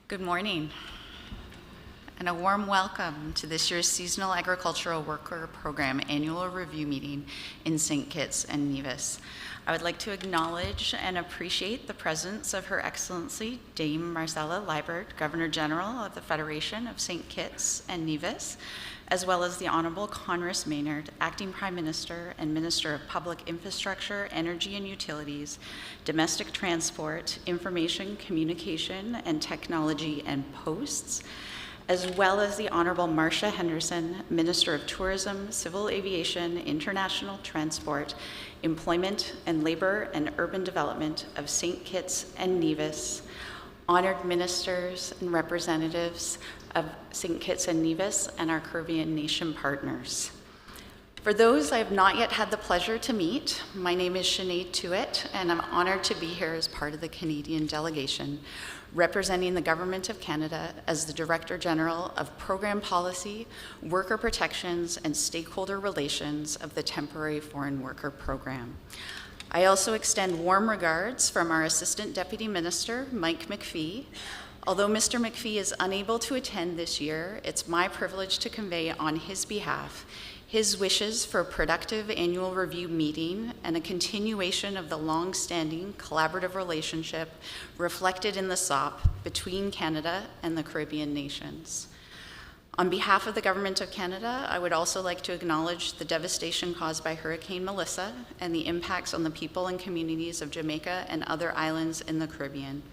Good morning, and a warm welcome to this year's Seasonal Agricultural Worker Program Annual Review Meeting in St. Kitts and Nevis. I would like to acknowledge and appreciate the presence of Her Excellency Dame Marcella Liebert, Governor General of the Federation of St. Kitts and Nevis, as well as the Honorable Conress Maynard, Acting Prime Minister and Minister of Public Infrastructure, Energy and Utilities, Domestic Transport, Information, Communication, and Technology and Posts, as well as the Honorable Marcia Henderson, Minister of Tourism, Civil Aviation, International Transport, Employment and Labor and Urban Development of St. Kitts and Nevis, honored ministers and representatives of St. Kitts and Nevis and our Caribbean nation partners. For those I have not yet had the pleasure to meet, my name is Sinead Tuitt, and I'm honored to be here as part of the Canadian delegation, representing the Government of Canada as the Director General of Program Policy, Worker Protections, and Stakeholder Relations of the Temporary Foreign Worker Program. I also extend warm regards from our Assistant Deputy Minister, Mike McPhee. Although Mr. McPhee is unable to attend this year, it's my privilege to convey on his behalf his wishes for a productive annual review meeting and a continuation of the long-standing collaborative relationship reflected in the SAWP between Canada and the Caribbean nations. On behalf of the Government of Canada, I would also like to acknowledge the devastation caused by Hurricane Melissa and the impacts on the people and communities of Jamaica and other islands in the Caribbean.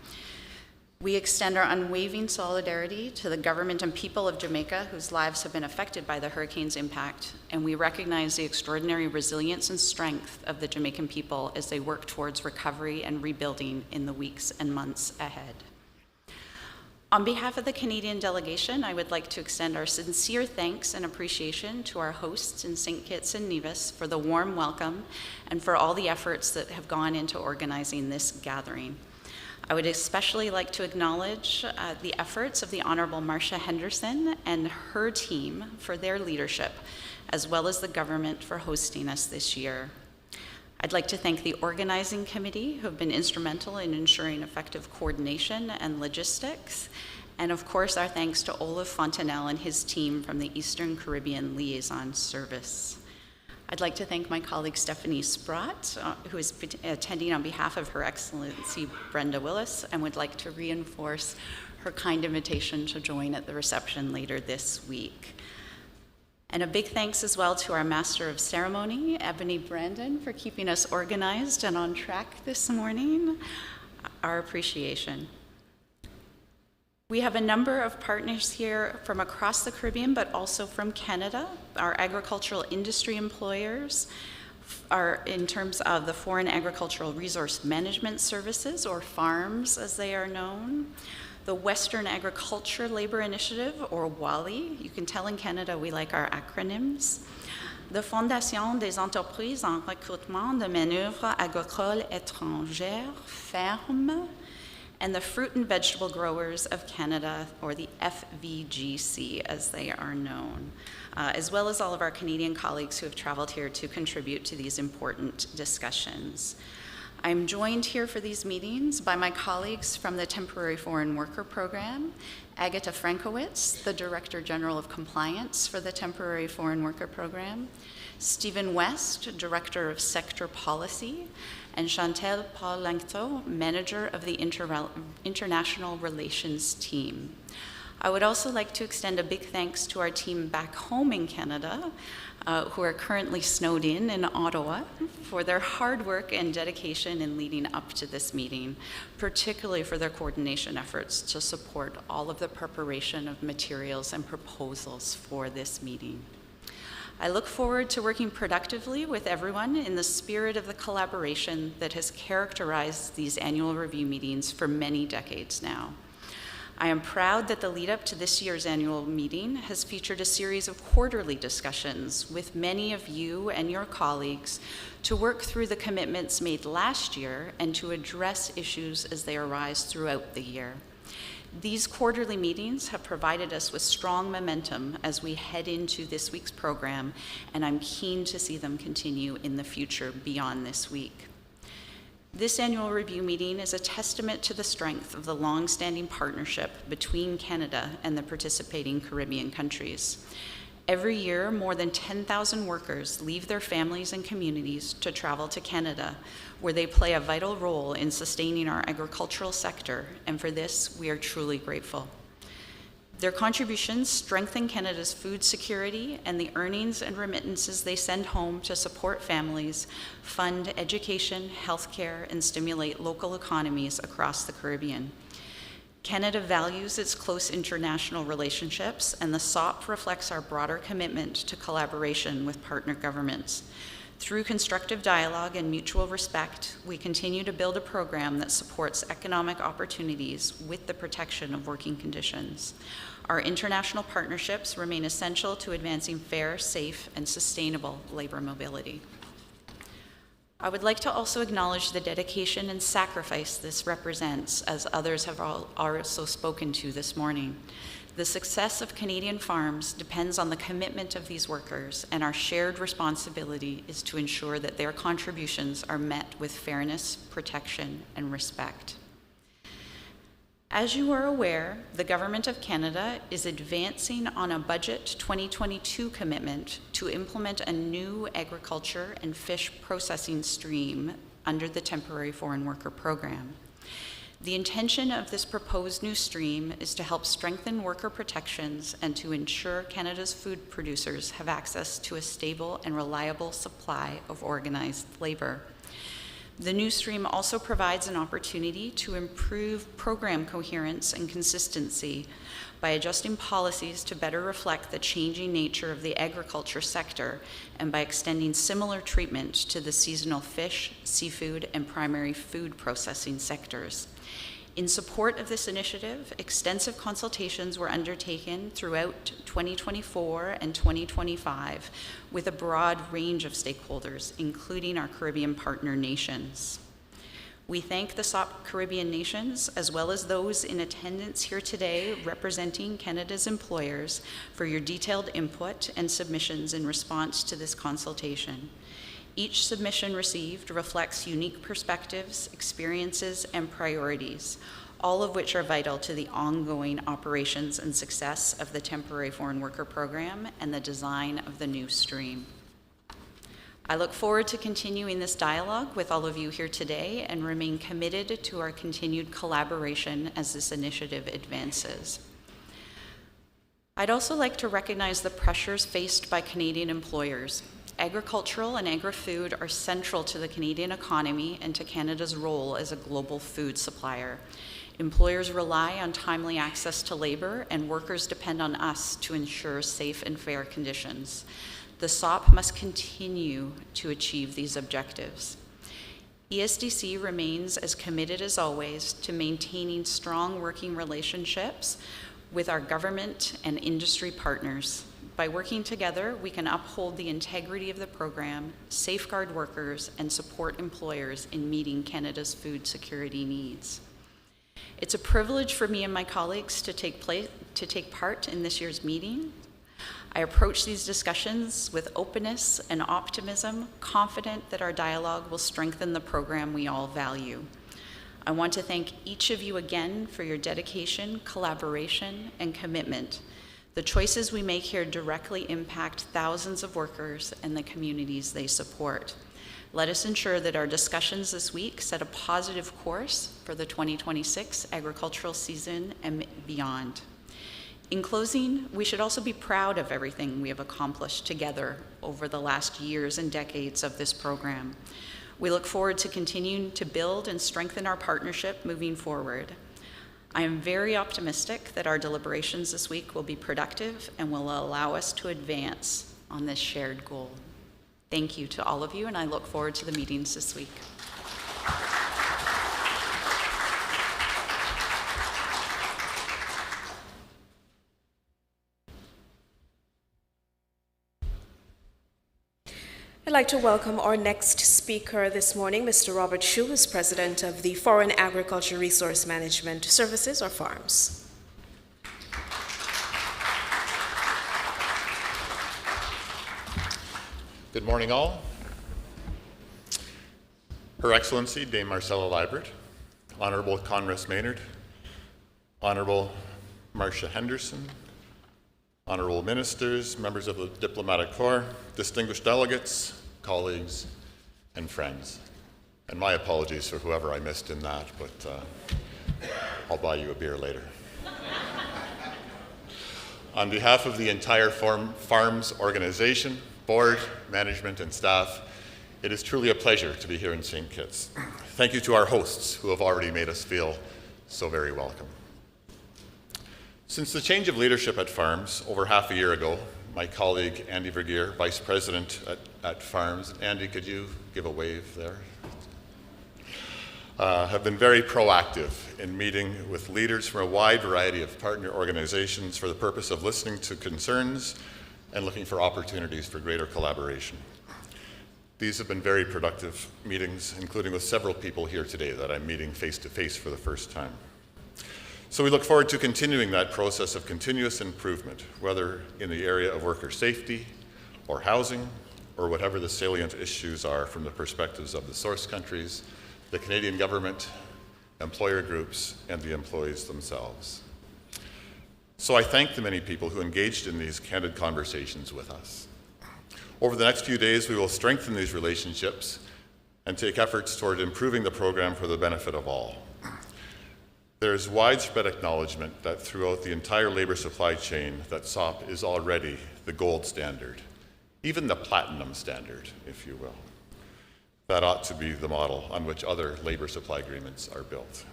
We extend our unwavering solidarity to the government and people of Jamaica whose lives have been affected by the hurricane's impact, and we recognize the extraordinary resilience and strength of the Jamaican people as they work towards recovery and rebuilding in the weeks and months ahead. On behalf of the Canadian delegation, I would like to extend our sincere thanks and appreciation to our hosts in St. Kitts and Nevis for the warm welcome and for all the efforts that have gone into organizing this gathering. I would especially like to acknowledge the efforts of the Honorable Marcia Henderson and her team for their leadership, as well as the government for hosting us this year. I'd like to thank the organizing committee who have been instrumental in ensuring effective coordination and logistics, and of course our thanks to Olaf Fontanelle and his team from the Eastern Caribbean Liaison Service. I'd like to thank my colleague Stephanie Sprott, who is attending on behalf of Her Excellency Brenda Willis, and would like to reinforce her kind invitation to join at the reception later this week. And a big thanks as well to our Master of Ceremony, Ebony Brandon, for keeping us organized and on track this morning. Our appreciation. We have a number of partners here from across the Caribbean, but also from Canada. Our agricultural industry employers are in terms of the Foreign Agricultural Resource Management Services, or FARMS as they are known. The Western Agriculture Labor Initiative, or WALI. You can tell in Canada we like our acronyms. The Fondation des Entreprises en Recrutement de Main-d'œuvre Agricole Étrangère, FERME, and the Fruit and Vegetable Growers of Canada, or the FVGC as they are known, as well as all of our Canadian colleagues who have traveled here to contribute to these important discussions. I'm joined here for these meetings by my colleagues from the Temporary Foreign Worker Program, Agata Frankowitz, the Director General of Compliance for the Temporary Foreign Worker Program, Stephen West, Director of Sector Policy, and Chantel Paul-Langto, Manager of the International Relations Team. I would also like to extend a big thanks to our team back home in Canada, who are currently snowed in Ottawa, for their hard work and dedication in leading up to this meeting, particularly for their coordination efforts to support all of the preparation of materials and proposals for this meeting. I look forward to working productively with everyone in the spirit of the collaboration that has characterized these annual review meetings for many decades now. I am proud that the lead up to this year's annual meeting has featured a series of quarterly discussions with many of you and your colleagues to work through the commitments made last year and to address issues as they arise throughout the year. These quarterly meetings have provided us with strong momentum as we head into this week's program, and I'm keen to see them continue in the future beyond this week. This annual review meeting is a testament to the strength of the long-standing partnership between Canada and the participating Caribbean countries. Every year, more than 10,000 workers leave their families and communities to travel to Canada, where they play a vital role in sustaining our agricultural sector, and for this, we are truly grateful. Their contributions strengthen Canada's food security, and the earnings and remittances they send home to support families, fund education, healthcare, and stimulate local economies across the Caribbean. Canada values its close international relationships, and the SAWP reflects our broader commitment to collaboration with partner governments. Through constructive dialogue and mutual respect, we continue to build a program that supports economic opportunities with the protection of working conditions. Our international partnerships remain essential to advancing fair, safe, and sustainable labor mobility. I would like to also acknowledge the dedication and sacrifice this represents, as others have also spoken to this morning. The success of Canadian farms depends on the commitment of these workers, and our shared responsibility is to ensure that their contributions are met with fairness, protection, and respect. As you are aware, the Government of Canada is advancing on a Budget 2022 commitment to implement a new agriculture and fish processing stream under the Temporary Foreign Worker Program. The intention of this proposed new stream is to help strengthen worker protections and to ensure Canada's food producers have access to a stable and reliable supply of organized labor. The new stream also provides an opportunity to improve program coherence and consistency by adjusting policies to better reflect the changing nature of the agriculture sector and by extending similar treatment to the seasonal fish, seafood, and primary food processing sectors. In support of this initiative, extensive consultations were undertaken throughout 2024 and 2025 with a broad range of stakeholders, including our Caribbean partner nations. We thank the SAWP Caribbean nations, as well as those in attendance here today representing Canada's employers, for your detailed input and submissions in response to this consultation. Each submission received reflects unique perspectives, experiences, and priorities, all of which are vital to the ongoing operations and success of the Temporary Foreign Worker Program and the design of the new stream. I look forward to continuing this dialogue with all of you here today and remain committed to our continued collaboration as this initiative advances. I'd also like to recognize the pressures faced by Canadian employers. Agricultural and agri-food are central to the Canadian economy and to Canada's role as a global food supplier. Employers rely on timely access to labor, and workers depend on us to ensure safe and fair conditions. The SAWP must continue to achieve these objectives. ESDC remains as committed as always to maintaining strong working relationships with our government and industry partners. By working together, we can uphold the integrity of the program, safeguard workers, and support employers in meeting Canada's food security needs. It's a privilege for me and my colleagues to take part in this year's meeting. I approach these discussions with openness and optimism, confident that our dialogue will strengthen the program we all value. I want to thank each of you again for your dedication, collaboration, and commitment. The choices we make here directly impact thousands of workers and the communities they support. Let us ensure that our discussions this week set a positive course for the 2026 agricultural season and beyond. In closing, we should also be proud of everything we have accomplished together over the last years and decades of this program. We look forward to continuing to build and strengthen our partnership moving forward. I am very optimistic that our deliberations this week will be productive and will allow us to advance on this shared goal. Thank you to all of you, and I look forward to the meetings this week. I'd like to welcome our next speaker this morning, Mr. Robert Hsu, who is President of the Foreign Agriculture Resource Management Services, or FARMS. Good morning, all. Her Excellency, Dame Marcella Liebert, Honorable Conress Maynard, Honorable Marcia Henderson, Honorable Ministers, members of the Diplomatic Corps, distinguished delegates, colleagues, and friends. And my apologies for whoever I missed in that, but I'll buy you a beer later. On behalf of the entire FARMS organization, board, management, and staff, it is truly a pleasure to be here in St. Kitts. Thank you to our hosts who have already made us feel so very welcome. Since the change of leadership at FARMS over half a year ago, my colleague Andy Vergeer, Vice President at Farms. Andy, could you give a wave there? Have been very proactive in meeting with leaders from a wide variety of partner organizations for the purpose of listening to concerns and looking for opportunities for greater collaboration. These have been very productive meetings, including with several people here today that I'm meeting face-to-face for the first time. So we look forward to continuing that process of continuous improvement, whether in the area of worker safety or housing, or whatever the salient issues are from the perspectives of the source countries, the Canadian government, employer groups, and the employees themselves. So I thank the many people who engaged in these candid conversations with us. Over the next few days, we will strengthen these relationships and take efforts toward improving the program for the benefit of all. There is widespread acknowledgement that throughout the entire labor supply chain that SAWP is already the gold standard, even the platinum standard, if you will. That ought to be the model on which other labor supply agreements are built.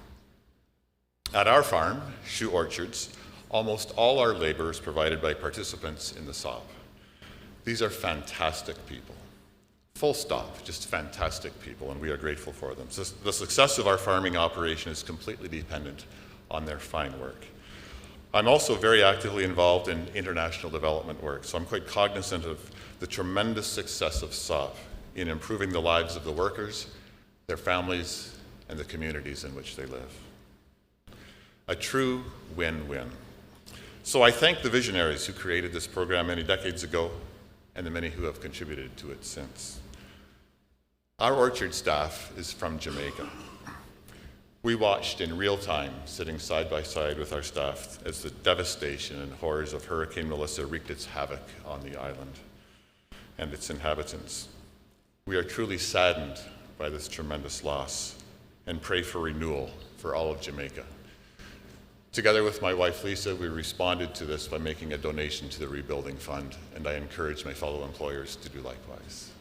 At our farm, Shoe Orchards, almost all our labor is provided by participants in the SAWP. These are fantastic people. Full stop, just fantastic people, and we are grateful for them. So the success of our farming operation is completely dependent on their fine work. I'm also very actively involved in international development work, so I'm quite cognizant of the tremendous success of SAWP in improving the lives of the workers, their families, and the communities in which they live. A true win-win. So I thank the visionaries who created this program many decades ago and the many who have contributed to it since. Our orchard staff is from Jamaica. We watched in real time, sitting side by side with our staff, as the devastation and horrors of Hurricane Melissa wreaked its havoc on the island and its inhabitants. We are truly saddened by this tremendous loss and pray for renewal for all of Jamaica. Together with my wife Lisa, we responded to this by making a donation to the Rebuilding Fund, and I encourage my fellow employers to do likewise.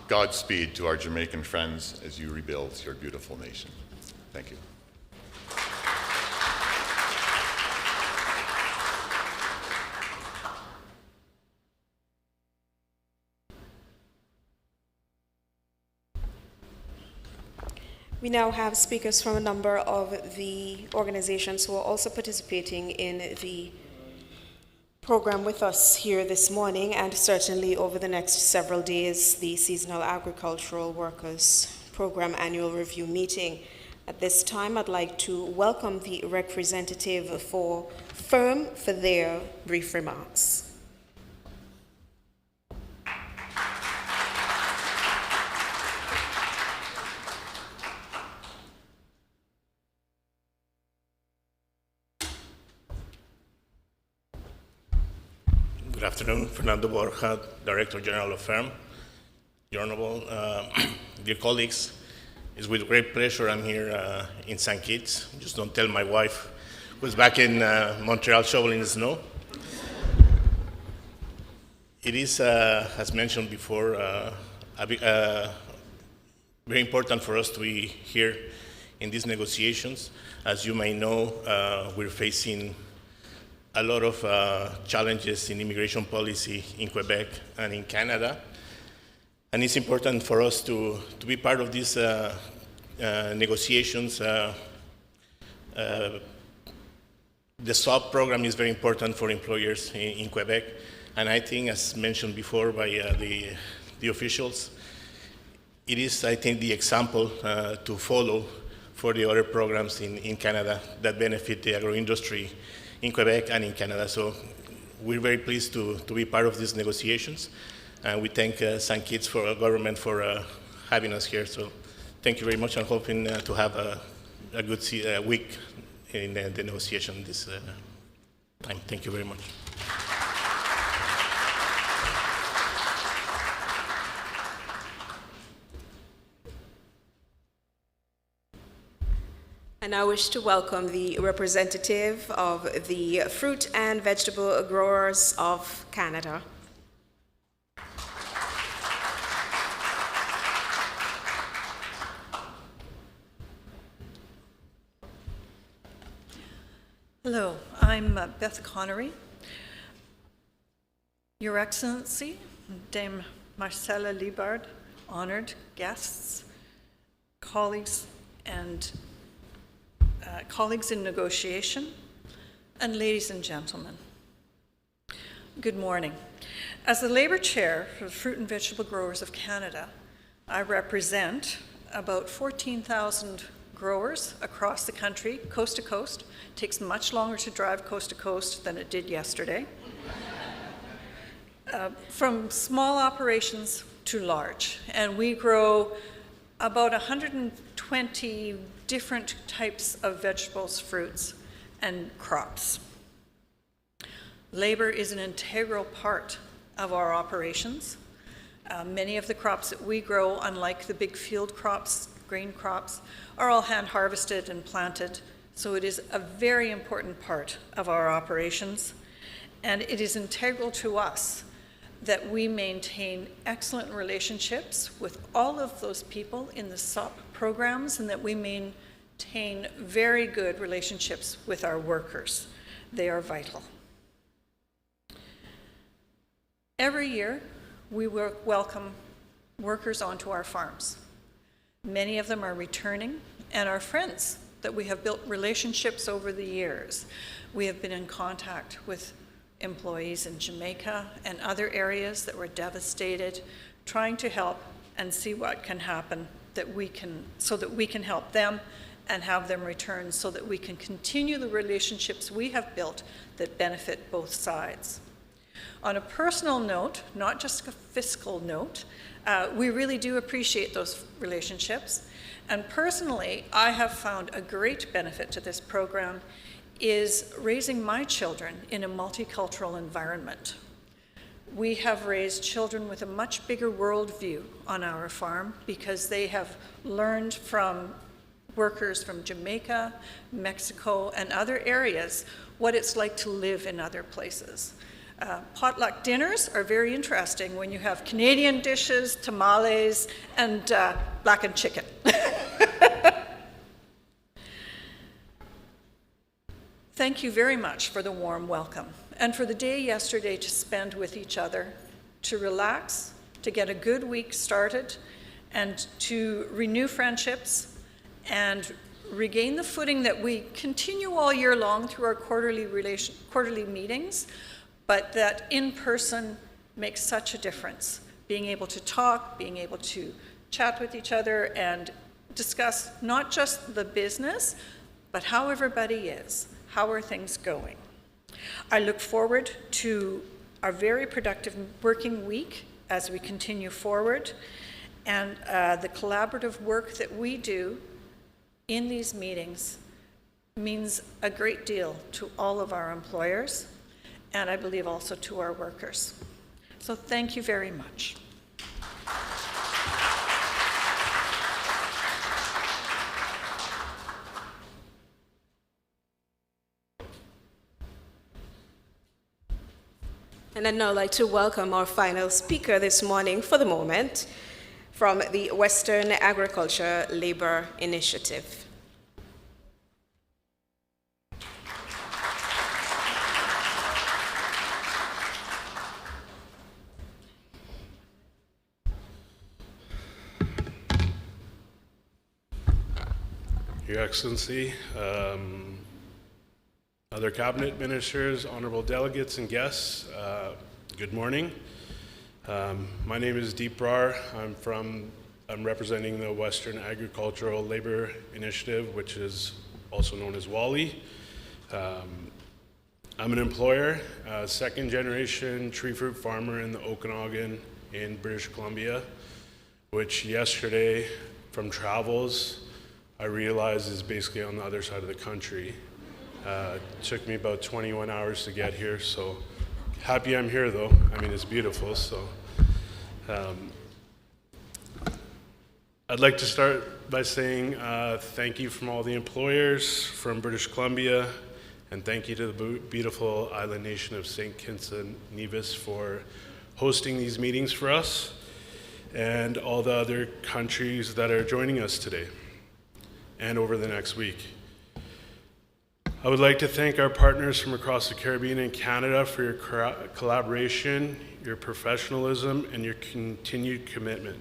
Godspeed to our Jamaican friends as you rebuild your beautiful nation. Thank you. We now have speakers from a number of the organizations who are also participating in the program with us here this morning, and certainly over the next several days, the Seasonal Agricultural Workers Program Annual Review Meeting. At this time, I'd like to welcome the representative for FIRM for their brief remarks. Good afternoon, Fernando Borja, Director General of FIRM. Your Honorable, dear colleagues, it's with great pleasure I'm here in St. Kitts. Just don't tell my wife, who's back in Montreal shoveling the snow. It is, as mentioned before, very important for us to be here in these negotiations. As you may know, we're facing a lot of challenges in immigration policy in Quebec and in Canada. And it's important for us to be part of these negotiations. The SAWP program is very important for employers in Quebec. And I think, as mentioned before by the officials, it is, I think, the example to follow for the other programs in Canada that benefit the agro-industry in Quebec and in Canada. So we're very pleased to be part of these negotiations. And we thank St. Kitts for government for having us here. So thank you very much. I'm hoping to have a good week in the negotiation this time. Thank you very much. And I wish to welcome the representative of the Fruit and Vegetable Growers of Canada. Hello, I'm Beth Connery. Your Excellency, Dame Marcella Liebard, honored guests, colleagues and colleagues in negotiation, and ladies and gentlemen. Good morning. As the Labour Chair for the Fruit and Vegetable Growers of Canada, I represent about 14,000 growers across the country, coast to coast. It takes much longer to drive coast to coast than it did yesterday. From small operations to large. And we grow about 120 different types of vegetables, fruits, and crops. Labor is an integral part of our operations. Many of the crops that we grow, unlike the big field crops, grain crops, are all hand harvested and planted. So it is a very important part of our operations. And it is integral to us that we maintain excellent relationships with all of those people in the SAWP programs, and that we maintain very good relationships with our workers. They are vital. Every year, we welcome workers onto our farms. Many of them are returning and are friends that we have built relationships over the years. We have been in contact with employees in Jamaica and other areas that were devastated, trying to help and see what can happen so that we can help them and have them return, so that we can continue the relationships we have built that benefit both sides. On a personal note, not just a fiscal note, we really do appreciate those relationships. And personally, I have found a great benefit to this program is raising my children in a multicultural environment. We have raised children with a much bigger worldview on our farm because they have learned from workers from Jamaica, Mexico, and other areas what it's like to live in other places. Potluck dinners are very interesting when you have Canadian dishes, tamales, and blackened chicken. Thank you very much for the warm welcome and for the day yesterday to spend with each other, to relax, to get a good week started, and to renew friendships and regain the footing that we continue all year long through our quarterly meetings, but that in person makes such a difference. Being able to talk, being able to chat with each other and discuss not just the business, but how everybody is. How are things going? I look forward to our very productive working week as we continue forward, and the collaborative work that we do in these meetings means a great deal to all of our employers, and I believe also to our workers. So thank you very much. And I'd now like to welcome our final speaker this morning for the moment from the Western Agriculture Labor Initiative. Your Excellency, other cabinet ministers, honorable delegates and guests, good morning. My name is Deep Brar. I'm representing the Western Agricultural Labor Initiative, which is also known as WALI. I'm an employer, second generation tree fruit farmer in the Okanagan in British Columbia, which yesterday from travels, I realized is basically on the other side of the country. It took me about 21 hours to get here, so happy I'm here though. I mean, it's beautiful, so. I'd like to start by saying thank you from all the employers from British Columbia, and thank you to the beautiful island nation of St. Kitts and Nevis for hosting these meetings for us, and all the other countries that are joining us today and over the next week. I would like to thank our partners from across the Caribbean and Canada for your collaboration, your professionalism, and your continued commitment.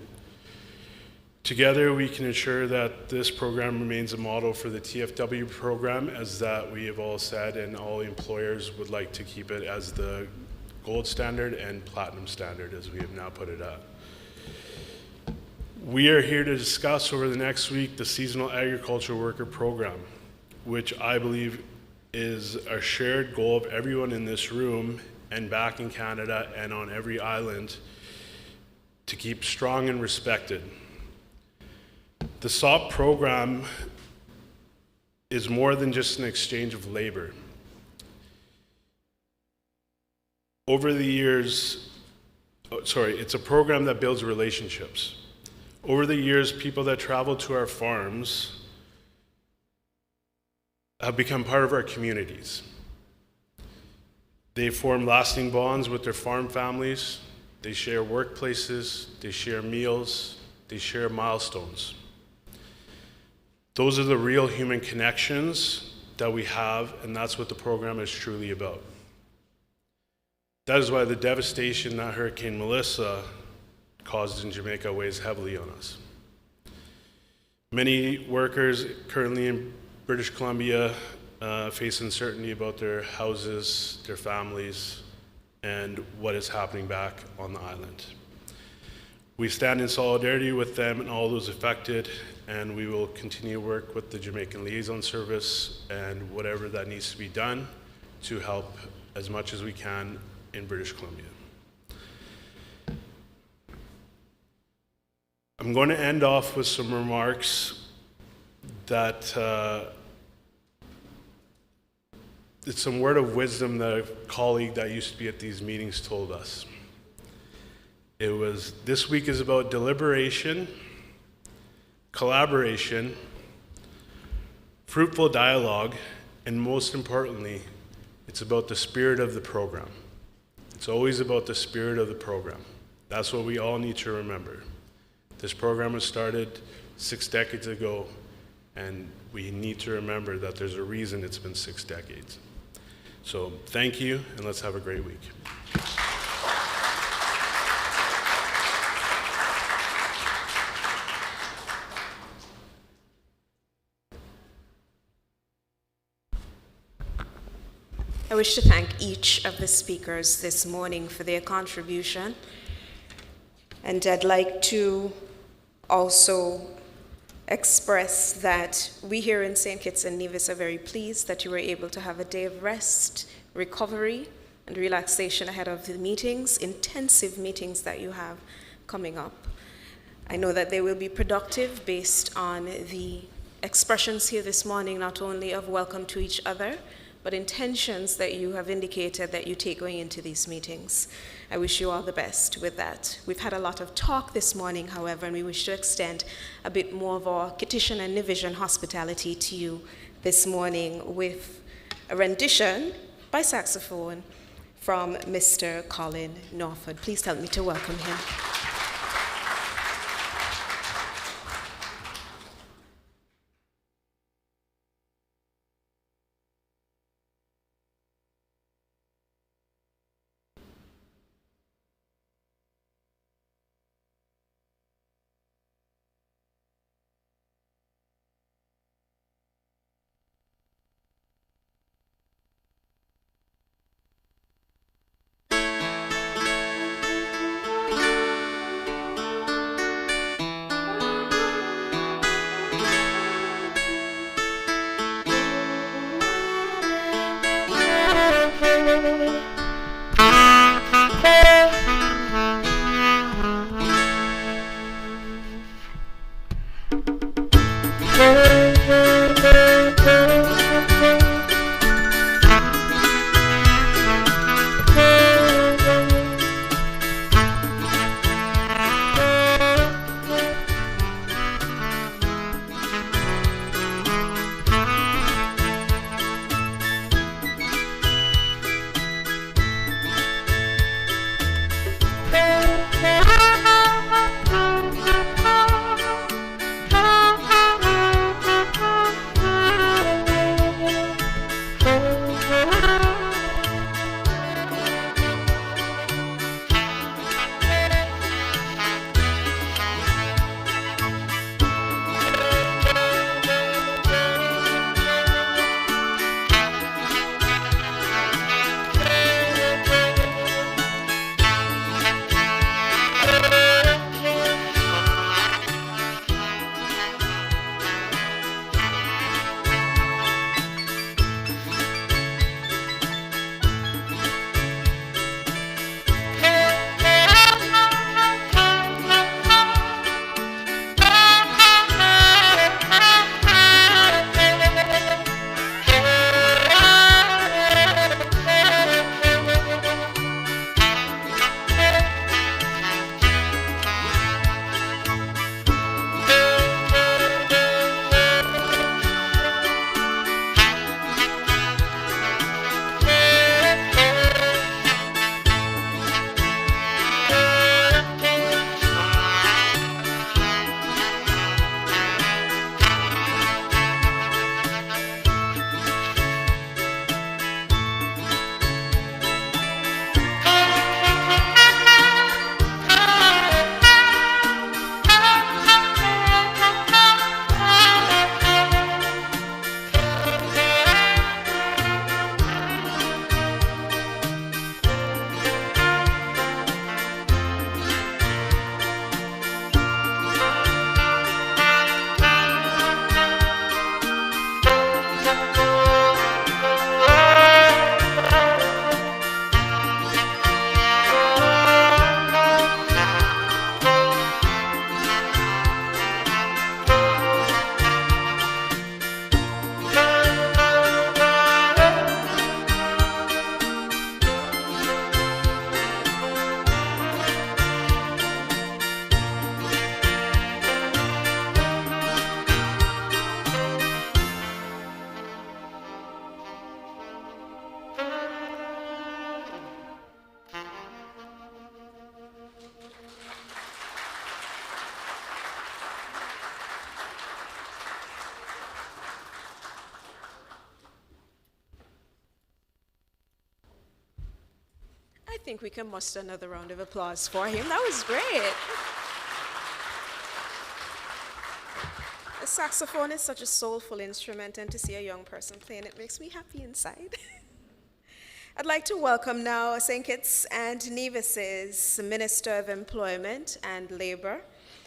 Together, we can ensure that this program remains a model for the TFW program, as that we have all said, and all employers would like to keep it as the gold standard and platinum standard, as we have now put it at. We are here to discuss over the next week the Seasonal Agricultural Worker Program, which I believe is a shared goal of everyone in this room and back in Canada and on every island to keep strong and respected. The SAWP program is more than just an exchange of labor. Over the years, it's a program that builds relationships. Over the years, people that travel to our farms have become part of our communities. They form lasting bonds with their farm families. They share workplaces, they share meals, they share milestones. Those are the real human connections that we have, and that's what the program is truly about. That is why the devastation that Hurricane Melissa caused in Jamaica weighs heavily on us. Many workers currently in British Columbia face uncertainty about their houses, their families, and what is happening back on the island. We stand in solidarity with them and all those affected, and we will continue to work with the Jamaican Liaison Service and whatever that needs to be done to help as much as we can in British Columbia. I'm going to end off with some remarks that it's some word of wisdom that a colleague that used to be at these meetings told us. It was, this week is about deliberation, collaboration, fruitful dialogue, and most importantly, it's about the spirit of the program. It's always about the spirit of the program. That's what we all need to remember. This program was started 6 decades ago, and we need to remember that there's a reason it's been 6 decades. So thank you, and let's have a great week. I wish to thank each of the speakers this morning for their contribution. And I'd like to also express that we here in St. Kitts and Nevis are very pleased that you were able to have a day of rest, recovery, and relaxation ahead of the meetings, intensive meetings that you have coming up. I know that they will be productive based on the expressions here this morning, not only of welcome to each other, but intentions that you have indicated that you take going into these meetings. I wish you all the best with that. We've had a lot of talk this morning, however, and we wish to extend a bit more of our Kittitian and Nevisian hospitality to you this morning with a rendition by saxophone from Mr. Colin Norford. Please help me to welcome him. think we can muster another round of applause for him. That was great. The saxophone is such a soulful instrument, and to see a young person playing it makes me happy inside. I'd like to welcome now St. Kitts and Nevis's Minister of Employment and Labor,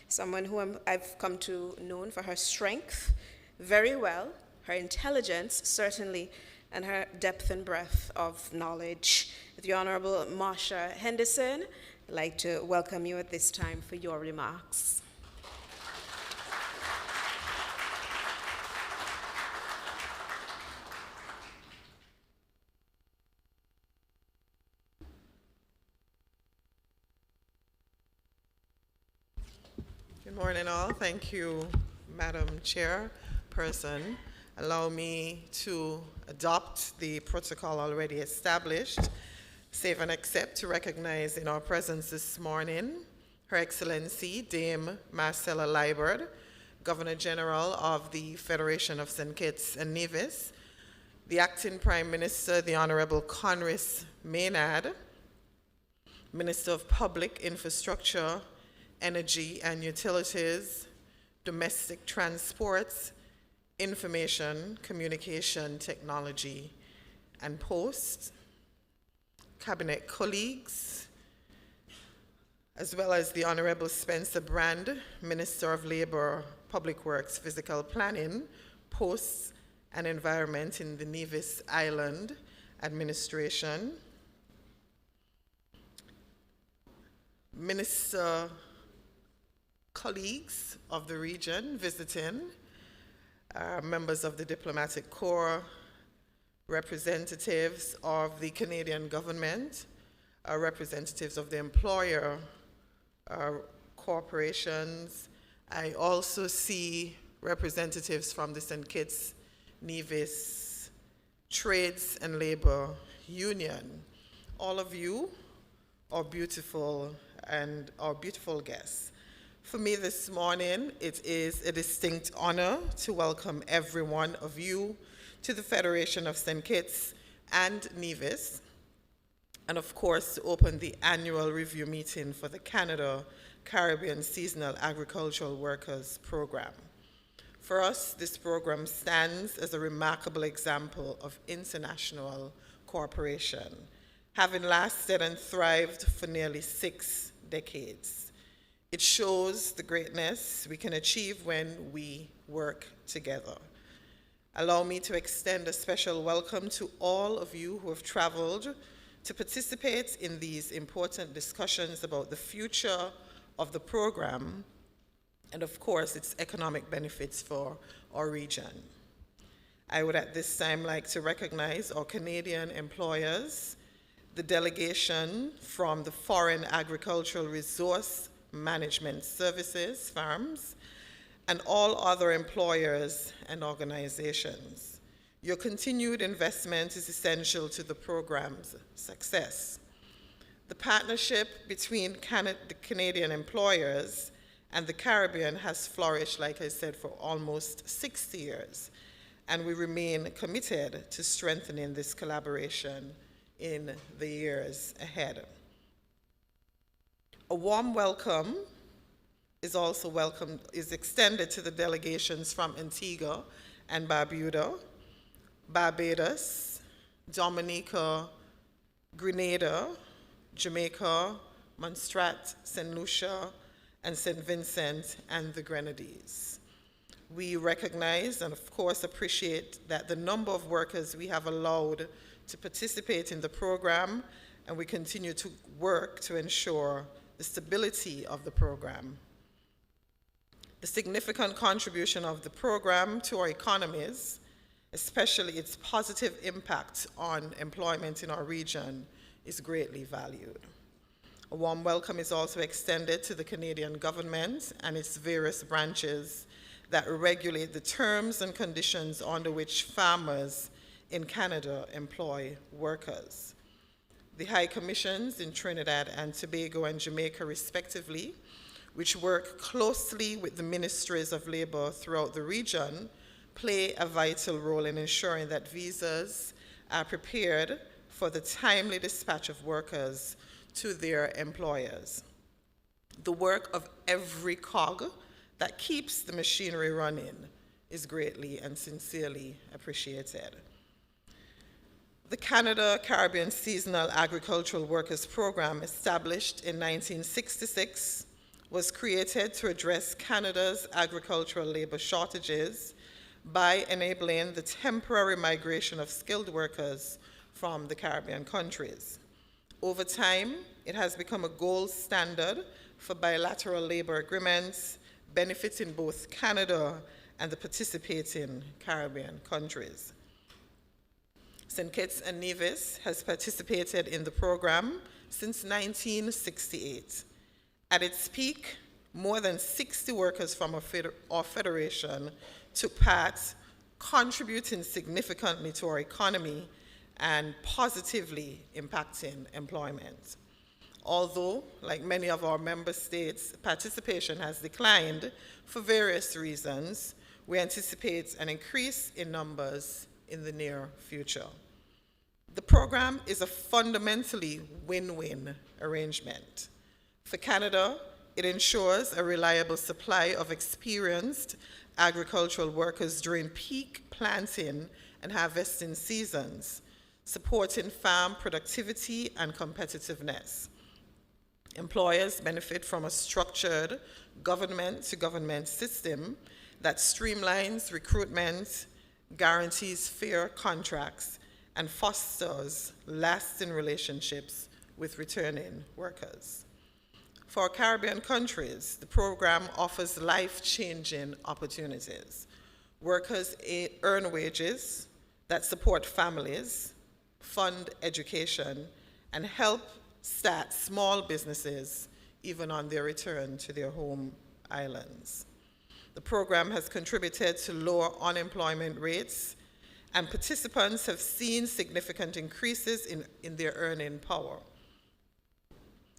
someone who I've come to know for her strength very well, her intelligence certainly, and her depth and breadth of knowledge. The Honorable Marsha Henderson, I'd like to welcome you at this time for your remarks. Good morning, all. Thank you, Madam Chairperson. Allow me to adopt the protocol already established, save and accept to recognize in our presence this morning Her Excellency Dame Marcella Liburd, Governor General of the Federation of St. Kitts and Nevis, the Acting Prime Minister, the Honorable Conris Maynard, Minister of Public Infrastructure, Energy and Utilities, Domestic Transports, Information, Communication, Technology, and Posts, Cabinet colleagues, as well as the Honorable Spencer Brand, Minister of Labor, Public Works, Physical Planning, Posts, and Environment in the Nevis Island Administration, Minister colleagues of the region visiting, members of the Diplomatic Corps, representatives of the Canadian government, representatives of the employer corporations. I also see representatives from the St. Kitts Nevis Trades and Labor Union. All of you are beautiful and are beautiful guests. For me this morning, it is a distinct honor to welcome every one of you to the Federation of St. Kitts and Nevis, and of course to open the annual review meeting for the Canada Caribbean Seasonal Agricultural Workers Program. For us, this program stands as a remarkable example of international cooperation, having lasted and thrived for nearly 6 decades. It shows the greatness we can achieve when we work together. Allow me to extend a special welcome to all of you who have traveled to participate in these important discussions about the future of the program and, of course, its economic benefits for our region. I would at this time like to recognize our Canadian employers, the delegation from the Foreign Agricultural Resource Management Services, FARMS, and all other employers and organizations. Your continued investment is essential to the program's success. The partnership between the Canadian employers and the Caribbean has flourished, like I said, for almost 60 years, and we remain committed to strengthening this collaboration in the years ahead. A warm welcome is extended to the delegations from Antigua and Barbuda, Barbados, Dominica, Grenada, Jamaica, Montserrat, St. Lucia, and St. Vincent and the Grenadines. We recognize and of course appreciate that the number of workers we have allowed to participate in the program, and we continue to work to ensure the stability of the program. The significant contribution of the program to our economies, especially its positive impact on employment in our region, is greatly valued. A warm welcome is also extended to the Canadian government and its various branches that regulate the terms and conditions under which farmers in Canada employ workers. The High Commissions in Trinidad and Tobago and Jamaica, respectively, which work closely with the ministries of labor throughout the region, play a vital role in ensuring that visas are prepared for the timely dispatch of workers to their employers. The work of every cog that keeps the machinery running is greatly and sincerely appreciated. The Canada Caribbean Seasonal Agricultural Workers Program, established in 1966, was created to address Canada's agricultural labor shortages by enabling the temporary migration of skilled workers from the Caribbean countries. Over time, it has become a gold standard for bilateral labor agreements benefiting both Canada and the participating Caribbean countries. St. Kitts and Nevis has participated in the program since 1968. At its peak, more than 60 workers from our federation took part, contributing significantly to our economy and positively impacting employment. Although, like many of our member states, participation has declined for various reasons, we anticipate an increase in numbers in the near future. The program is a fundamentally win-win arrangement. For Canada, it ensures a reliable supply of experienced agricultural workers during peak planting and harvesting seasons, supporting farm productivity and competitiveness. Employers benefit from a structured government-to-government system that streamlines recruitment, guarantees fair contracts, and fosters lasting relationships with returning workers. For Caribbean countries, the program offers life-changing opportunities. Workers earn wages that support families, fund education, and help start small businesses even on their return to their home islands. The program has contributed to lower unemployment rates, and participants have seen significant increases in their earning power.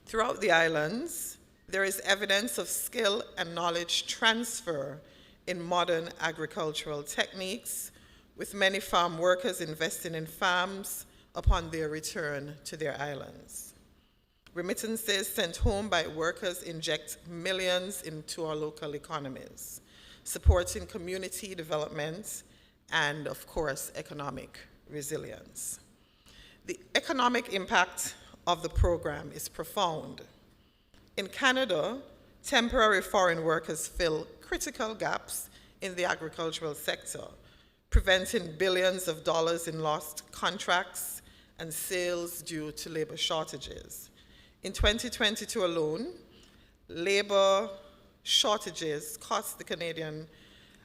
Throughout the islands, there is evidence of skill and knowledge transfer in modern agricultural techniques, with many farm workers investing in farms upon their return to their islands. Remittances sent home by workers inject millions into our local economies, supporting community development and, of course, economic resilience. The economic impact of the program is profound. In Canada, temporary foreign workers fill critical gaps in the agricultural sector, preventing billions of dollars in lost contracts and sales due to labor shortages. In 2022 alone, labor shortages cost the Canadian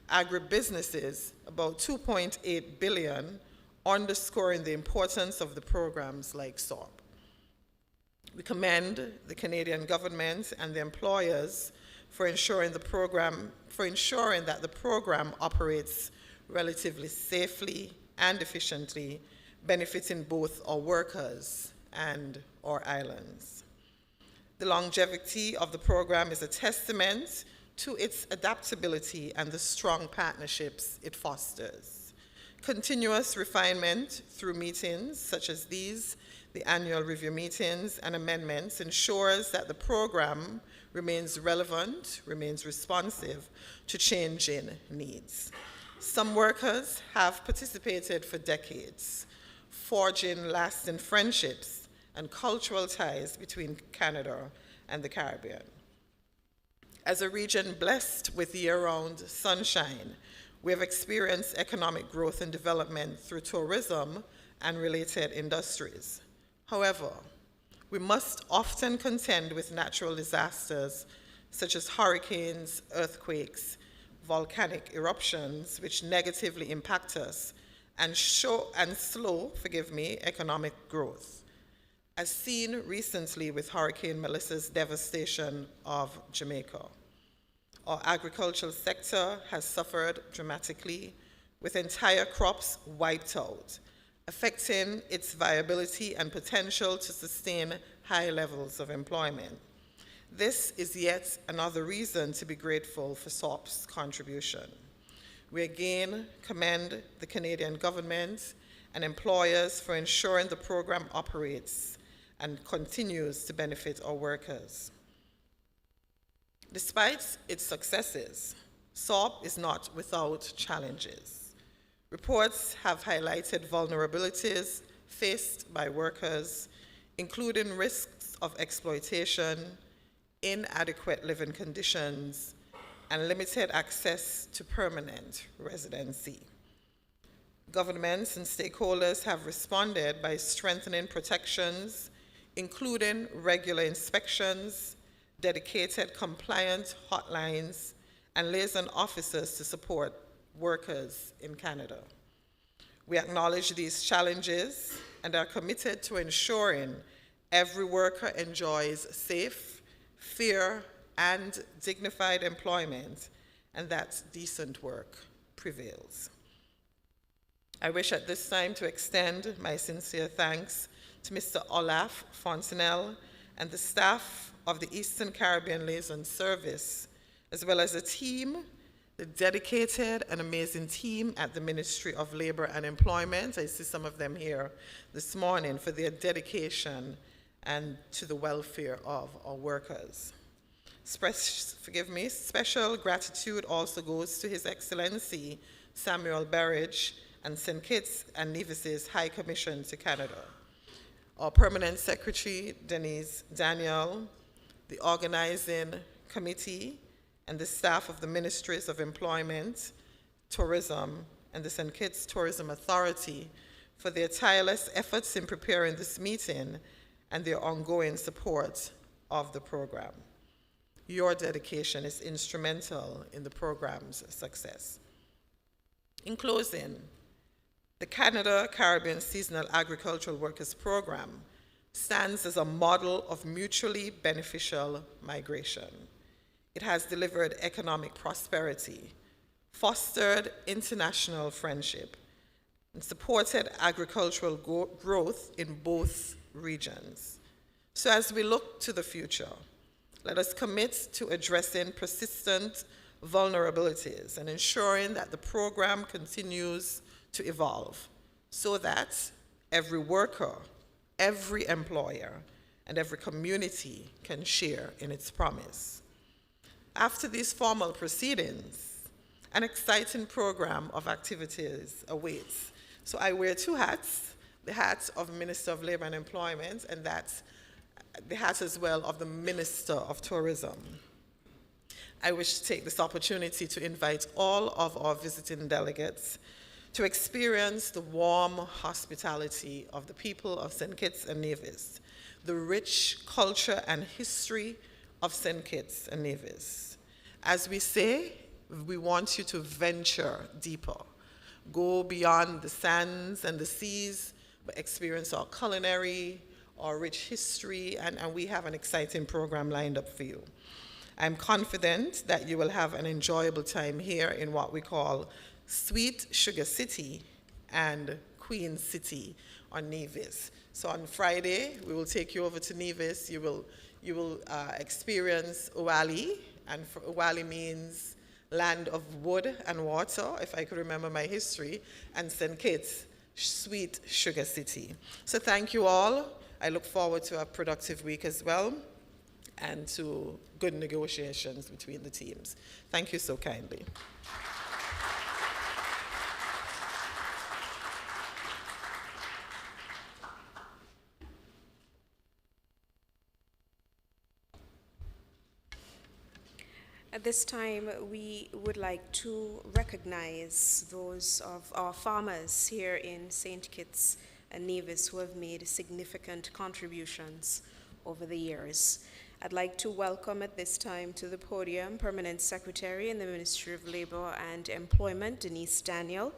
agribusinesses about $2.8 billion, underscoring the importance of the programs like SAWP. We commend the Canadian government and the employers for ensuring that the program operates relatively safely and efficiently, benefiting both our workers and our islands. The longevity of the program is a testament to its adaptability and the strong partnerships it fosters. Continuous refinement through meetings such as these, the annual review meetings and amendments, ensures that the program remains relevant, remains responsive to changing needs. Some workers have participated for decades, forging lasting friendships and cultural ties between Canada and the Caribbean. As a region blessed with year-round sunshine, we have experienced economic growth and development through tourism and related industries. However, we must often contend with natural disasters such as hurricanes, earthquakes, volcanic eruptions, which negatively impact us and slow economic growth, as seen recently with Hurricane Melissa's devastation of Jamaica. Our agricultural sector has suffered dramatically, with entire crops wiped out, affecting its viability and potential to sustain high levels of employment. This is yet another reason to be grateful for SAWP's contribution. We again commend the Canadian government and employers for ensuring the program operates and continues to benefit our workers. Despite its successes, SAWP is not without challenges. Reports have highlighted vulnerabilities faced by workers, including risks of exploitation, inadequate living conditions, and limited access to permanent residency. Governments and stakeholders have responded by strengthening protections, including regular inspections, dedicated compliant hotlines, and liaison officers to support workers in Canada. We acknowledge these challenges and are committed to ensuring every worker enjoys safe, fair, and dignified employment, and that decent work prevails. I wish at this time to extend my sincere thanks to Mr. Olaf Fontenelle and the staff of the Eastern Caribbean Liaison Service, as well as the team, the dedicated and amazing team at the Ministry of Labor and Employment. I see some of them here this morning, for their dedication and to the welfare of our workers. Special gratitude also goes to His Excellency Samuel Berridge and St. Kitts and Nevis's High Commission to Canada, our Permanent Secretary Denise Daniel, the organizing committee, and the staff of the Ministries of Employment, Tourism, and the St. Kitts Tourism Authority for their tireless efforts in preparing this meeting and their ongoing support of the program. Your dedication is instrumental in the program's success. In closing, the Canada Caribbean Seasonal Agricultural Workers Program stands as a model of mutually beneficial migration. It has delivered economic prosperity, fostered international friendship, and supported agricultural growth in both regions. So as we look to the future, let us commit to addressing persistent vulnerabilities and ensuring that the program continues to evolve so that every worker, every employer, and every community can share in its promise. After these formal proceedings, an exciting program of activities awaits. So I wear two hats, the hat of Minister of Labor and Employment, and that's the hat as well of the Minister of Tourism. I wish to take this opportunity to invite all of our visiting delegates to experience the warm hospitality of the people of St. Kitts and Nevis, the rich culture and history of St. Kitts and Nevis. As we say, we want you to venture deeper, go beyond the sands and the seas, but experience our culinary, our rich history, and we have an exciting program lined up for you. I'm confident that you will have an enjoyable time here in what we call Sweet Sugar City and Queen City on Nevis. So on Friday, we will take you over to Nevis. You will experience Owali, and for Owali means land of wood and water, if I could remember my history, and St. Kitts, Sweet Sugar City. So thank you all. I look forward to a productive week as well, and to good negotiations between the teams. Thank you so kindly. At this time, we would like to recognize those of our farmers here in St. Kitts and Nevis who have made significant contributions over the years. I'd like to welcome at this time to the podium Permanent Secretary in the Ministry of Labor and Employment, Denise Daniel,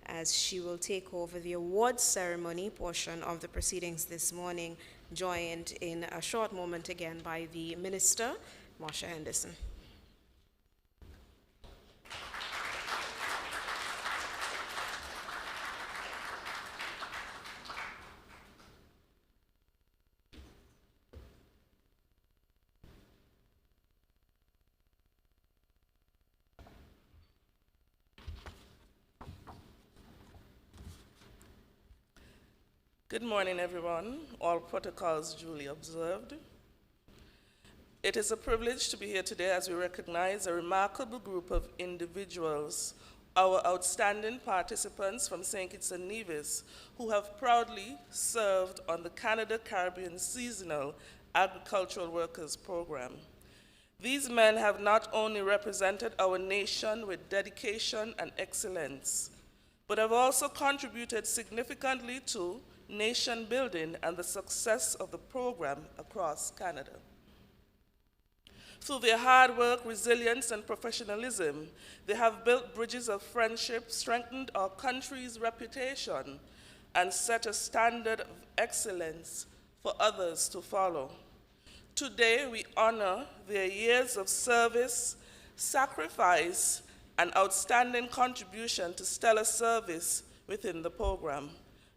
as she will take over the awards ceremony portion of the proceedings this morning, joined in a short moment again by the Minister, Marsha Henderson. Good morning, everyone. All protocols duly observed. It is a privilege to be here today as we recognize a remarkable group of individuals, our outstanding participants from St. Kitts and Nevis, who have proudly served on the Canada Caribbean Seasonal Agricultural Workers Program. These men have not only represented our nation with dedication and excellence, but have also contributed significantly to nation building and the success of the program across Canada. Through their hard work, resilience, and professionalism, they have built bridges of friendship, strengthened our country's reputation, and set a standard of excellence for others to follow. Today, we honor their years of service, sacrifice, and outstanding contribution to stellar service within the program.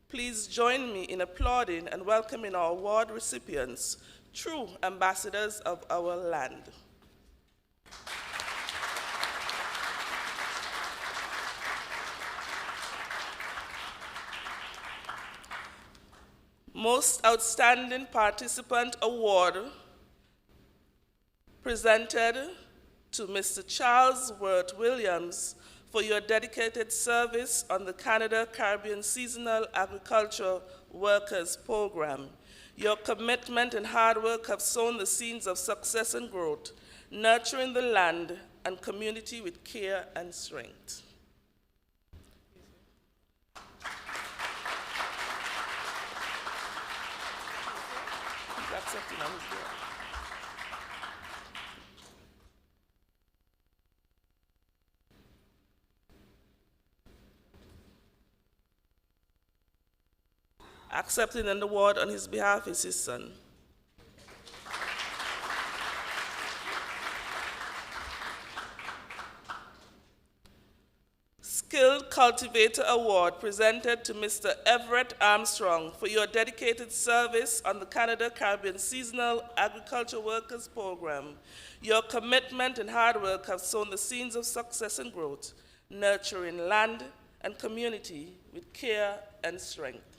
Please join me in applauding and welcoming our award recipients, true ambassadors of our land. Most Outstanding Participant Award presented to Mr. Charles Wirt Williams for your dedicated service on the Canada Caribbean Seasonal Agriculture Workers Program. Your commitment and hard work have sown the seeds of success and growth, nurturing the land and community with care and strength. Accepting an award on his behalf is his son. Skilled Cultivator Award presented to Mr. Everett Armstrong for your dedicated service on the Canada Caribbean Seasonal Agriculture Workers Program. Your commitment and hard work have sown the seeds of success and growth, nurturing land and community with care and strength.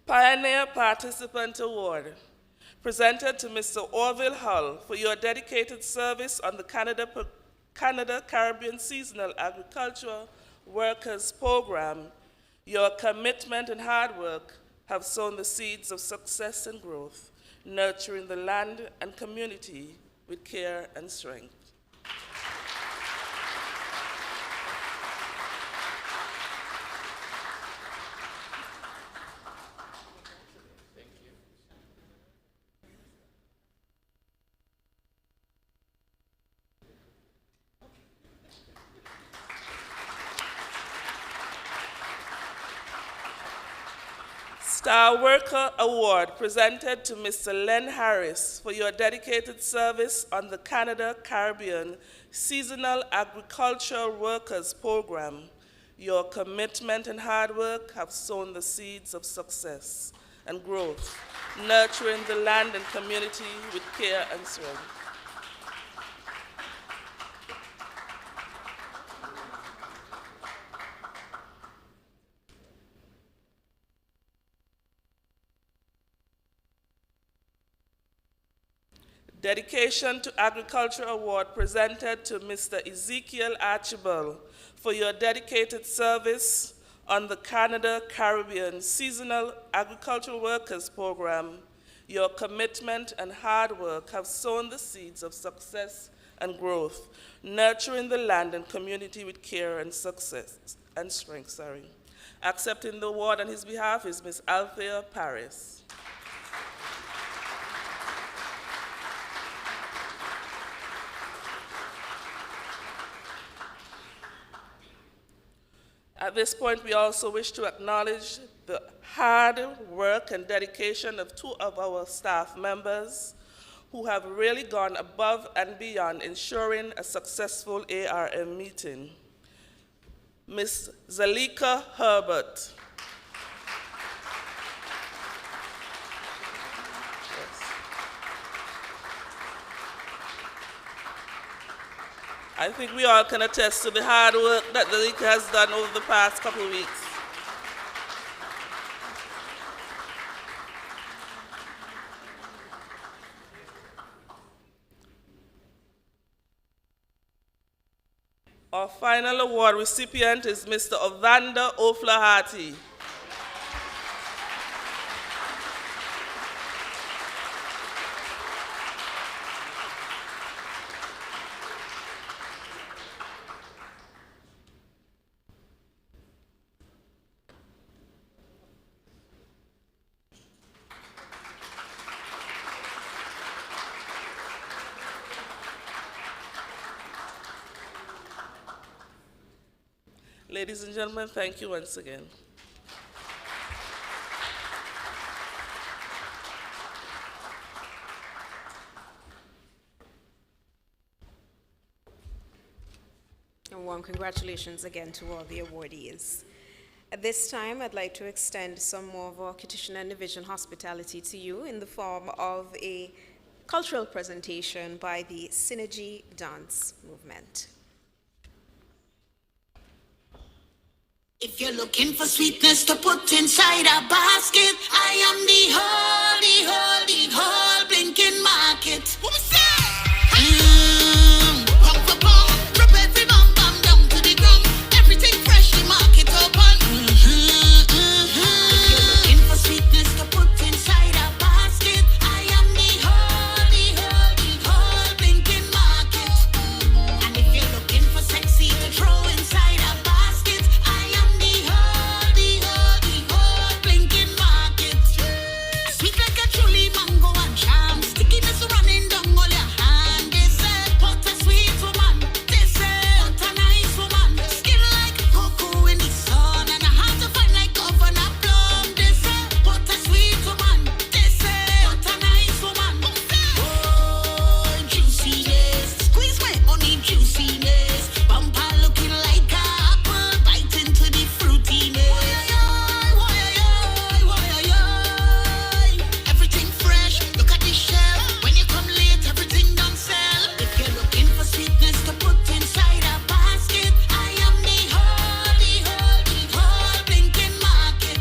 Pioneer Participant Award, presented to Mr. Orville Hull for your dedicated service on the Canada Caribbean Seasonal Agriculture Workers Program. Your commitment and hard work have sown the seeds of success and growth, nurturing the land and community with care and strength. Star Worker Award presented to Mr. Len Harris for your dedicated service on the Canada Caribbean Seasonal Agricultural Workers Program. Your commitment and hard work have sown the seeds of success and growth, nurturing the land and community with care and strength. Dedication to Agriculture Award presented to Mr. Ezekiel Archibald for your dedicated service on the Canada Caribbean Seasonal Agricultural Workers Program. Your commitment and hard work have sown the seeds of success and growth, nurturing the land and community with care and success and strength. Accepting the award on his behalf is Ms. Althea Paris. At this point, we also wish to acknowledge the hard work and dedication of two of our staff members who have really gone above and beyond ensuring a successful ARM meeting. Ms. Zalika Herbert. I think we all can attest to the hard work that the league has done over the past couple of weeks. Our final award recipient is Mr. Evander O'Flaherty. Ladies and gentlemen, thank you once again. And warm congratulations again to all the awardees. At this time, I'd like to extend some more of our Kitchener Division hospitality to you in the form of a cultural presentation by the Synergy Dance Movement. If you're looking for sweetness to put inside a basket, I am the whole blinking market. What was that? Pump for pump, drop every bum bum down to the ground. Everything fresh, the market open. If you're looking for sweetness to put inside a basket, I am the whole blinking market. And if you're looking for sexy to throw inside a basket, I am the whole blinking market. Sweet like a truly mango and charm, stickiness running down all your hand. They say, what a sweet woman. They say, what a nice woman. Skin like cocoa in the sun and a heart to find like Governor Plum. They say, what a sweet woman. They say, what a nice woman. Oh, juiciness, squeeze my honey juiciness. Bumper looking like a apple, bite into the fruitiness. Everything fresh, look at the shelf. When you come late, everything done sell. If you're looking for sweetness to put inside a basket, I am the whole blinking market.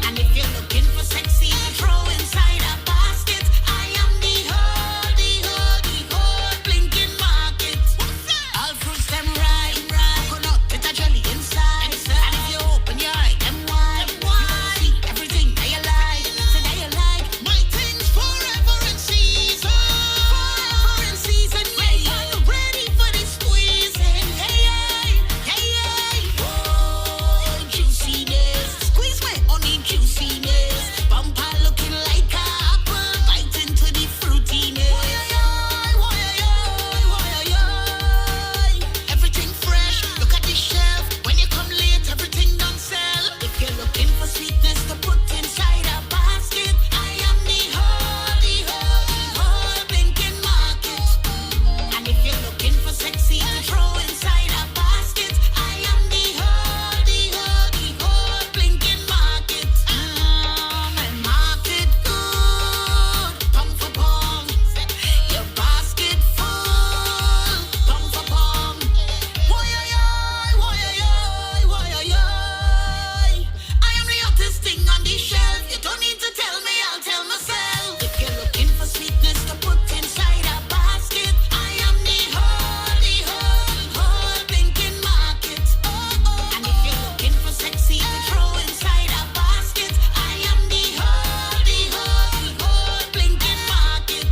And if you're looking for sexy to throw inside a basket, I am the whole blinking market. All fruits them ripe, coconut with a jelly inside. And if you open your eye, them wide. You will see everything that you like. So that you like my things forever in season. Forever in season. Yeah. Ready for the squeezing. Hey. Oh, juiciness. Squeeze my honey juiciness. Bumper looking like a apple, bite into the fruitiness. Everything fresh, look at the shelf. When you come late, everything done sell. If you're looking for sweetness to put inside a basket, I am the whole blinking market. And if you're looking for sexy to throw inside a basket, I am the whole blinking market. My market good, pump for pump. Your basket full, pump for pump. I am the hottest thing on the shelf. You don't need to tell me, I'll tell myself. If you're looking for sweetness to put inside a basket, I am the whole blinking market. And if you're looking for sexy to throw inside a basket, I am the whole blinking market.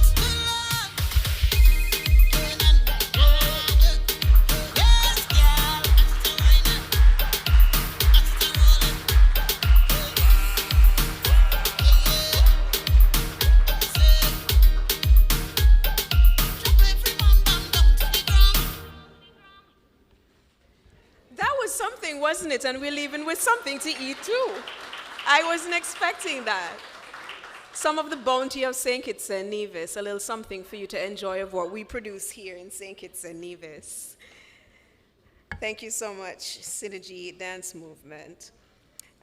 That was something, wasn't it? And we're leaving with something to eat too. I wasn't expecting that. Some of the bounty of St. Kitts-Nevis, a little something for you to enjoy of what we produce here in St. Kitts-Nevis. Thank you so much, Synergy Dance Movement.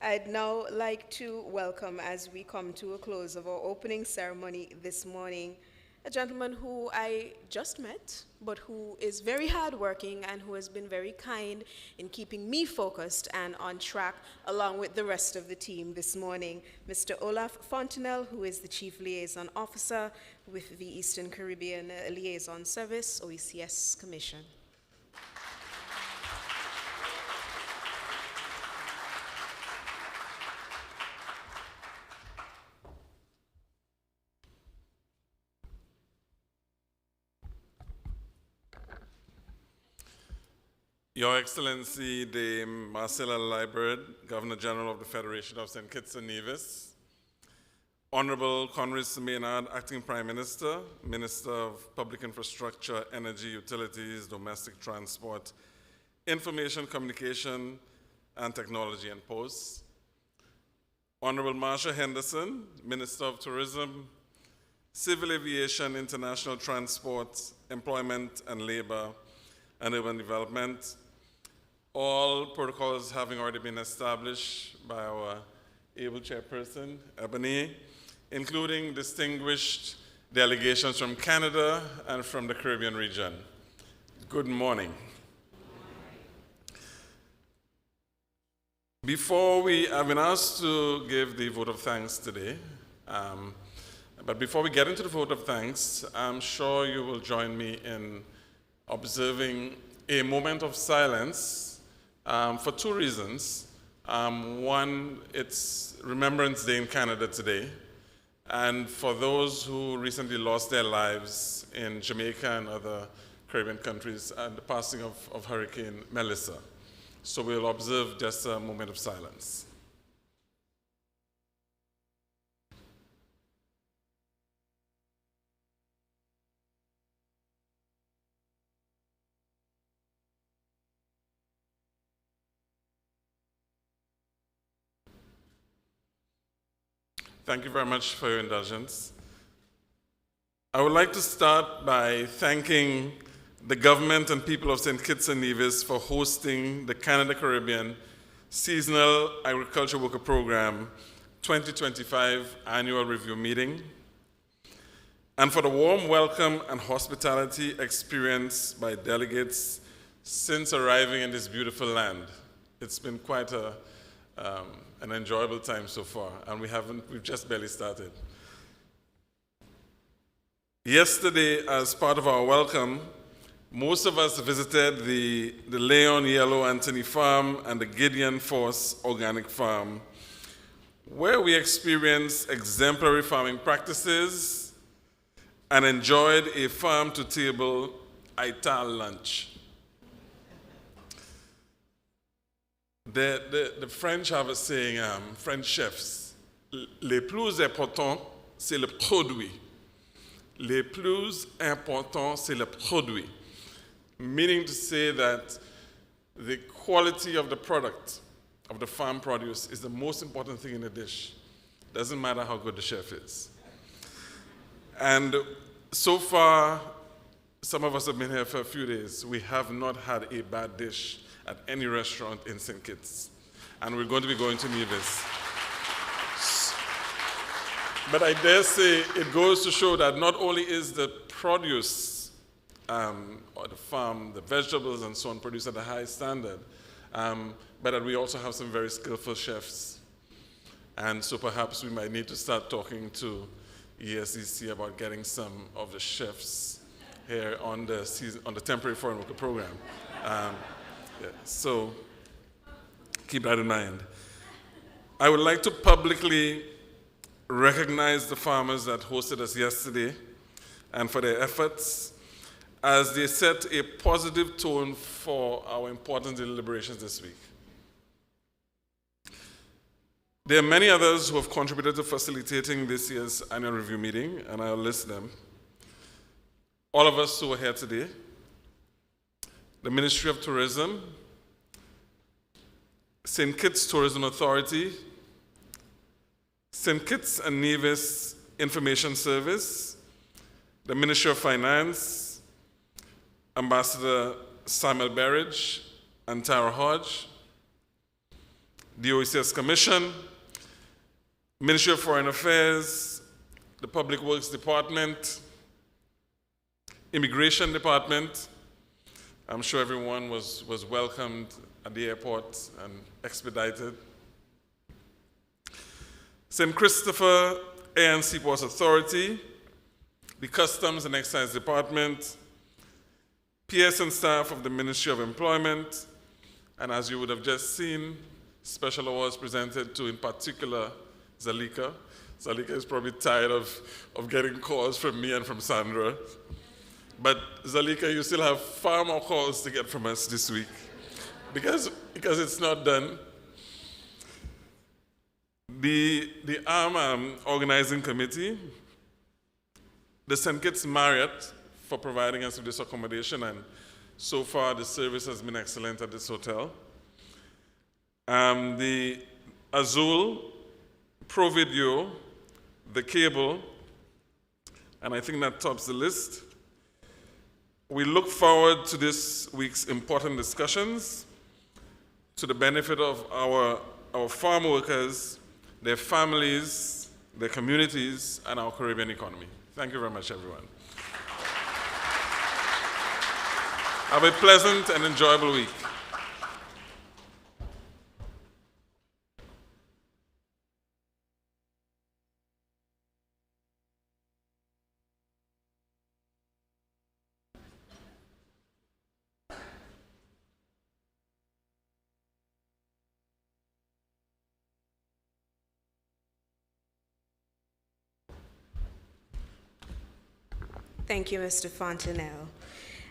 I'd now like to welcome, as we come to a close of our opening ceremony this morning, a gentleman who I just met, but who is very hardworking and who has been very kind in keeping me focused and on track along with the rest of the team this morning, Mr. Olaf Fontenelle, who is the Chief Liaison Officer with the Eastern Caribbean Liaison Service, OECS Commission. Your Excellency, Dame Marcella Liburd, Governor General of the Federation of St. Kitts and Nevis, Honorable Conris Maynard, Acting Prime Minister, Minister of Public Infrastructure, Energy, Utilities, Domestic Transport, Information, Communication, and Technology and Posts, Honorable Marsha Henderson, Minister of Tourism, Civil Aviation, International Transport, Employment and Labor, and Urban Development, all protocols having already been established by our able chairperson, Ebony, including distinguished delegations from Canada and from the Caribbean region. Good morning. I've been asked to give the vote of thanks today, but before we get into the vote of thanks, I'm sure you will join me in observing a moment of silence for two reasons. One, it's Remembrance Day in Canada today, and for those who recently lost their lives in Jamaica and other Caribbean countries at the passing of Hurricane Melissa. So we'll observe just a moment of silence. Thank you very much for your indulgence. I would like to start by thanking the government and people of St. Kitts and Nevis for hosting the Canada-Caribbean Seasonal Agriculture Worker Program 2025 Annual Review Meeting, and for the warm welcome and hospitality experienced by delegates since arriving in this beautiful land. It's been quite an enjoyable time so far, and we've just barely started. Yesterday, as part of our welcome, most of us visited the Leon Yellow Anthony Farm and the Gideon Force Organic Farm, where we experienced exemplary farming practices and enjoyed a farm-to-table Ital lunch. The French have a saying, French chefs, le plus important, c'est le produit. Le plus important, c'est le produit. Meaning to say that the quality of the product, of the farm produce, is the most important thing in a dish. Doesn't matter how good the chef is. And so far, some of us have been here for a few days. We have not had a bad dish at any restaurant in St. Kitts. And we're going to be going to Nevis. But I dare say it goes to show that not only is the produce or the farm, the vegetables and so on produced at a high standard, but that we also have some very skillful chefs. And so perhaps we might need to start talking to ESEC about getting some of the chefs here on the temporary foreign worker program. Yeah, so keep that in mind. I would like to publicly recognize the farmers that hosted us yesterday and for their efforts as they set a positive tone for our important deliberations this week. There are many others who have contributed to facilitating this year's annual review meeting, and I'll list them. All of us who are here today, the Ministry of Tourism, St. Kitts Tourism Authority, St. Kitts and Nevis Information Service, the Ministry of Finance, Ambassador Samuel Berridge and Tara Hodge, the OECS Commission, Ministry of Foreign Affairs, the Public Works Department, Immigration Department, I'm sure everyone was welcomed at the airport and expedited. St. Christopher Air and Seaports Authority, the Customs and Excise Department, Pearson staff of the Ministry of Employment, and as you would have just seen, special awards presented to, in particular, Zalika. Zalika is probably tired of getting calls from me and from Sandra. But Zalika, you still have far more calls to get from us this week because it's not done. The ARM Organizing Committee, the St. Kitts Marriott for providing us with this accommodation, and so far the service has been excellent at this hotel. The Azul, Provideo, the Cable, and I think that tops the list. We look forward to this week's important discussions to the benefit of our farm workers, their families, their communities, and our Caribbean economy. Thank you very much, everyone. Have a pleasant and enjoyable week. Thank you, Mr. Fontenelle.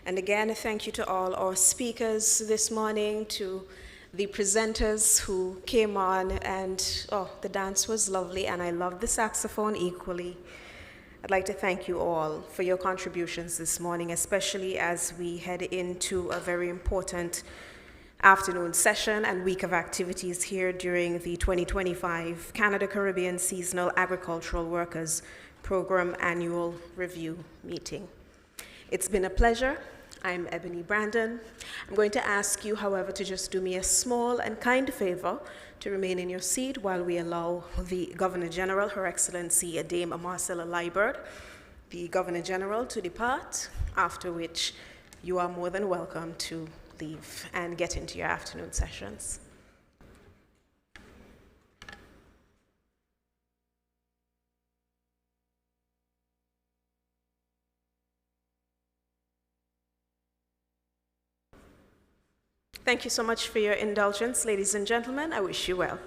And again, thank you to all our speakers this morning, to the presenters who came on, and the dance was lovely, and I loved the saxophone equally. I'd like to thank you all for your contributions this morning, especially as we head into a very important afternoon session and week of activities here during the 2025 Canada Caribbean Seasonal Agricultural Workers Program Annual Review Meeting. It's been a pleasure. I'm Ebony Brandon. I'm going to ask you, however, to just do me a small and kind favor to remain in your seat while we allow the Governor General, Her Excellency Dame Marcella Liburd, the Governor General, to depart, after which you are more than welcome to leave and get into your afternoon sessions. Thank you so much for your indulgence, ladies and gentlemen. I wish you well.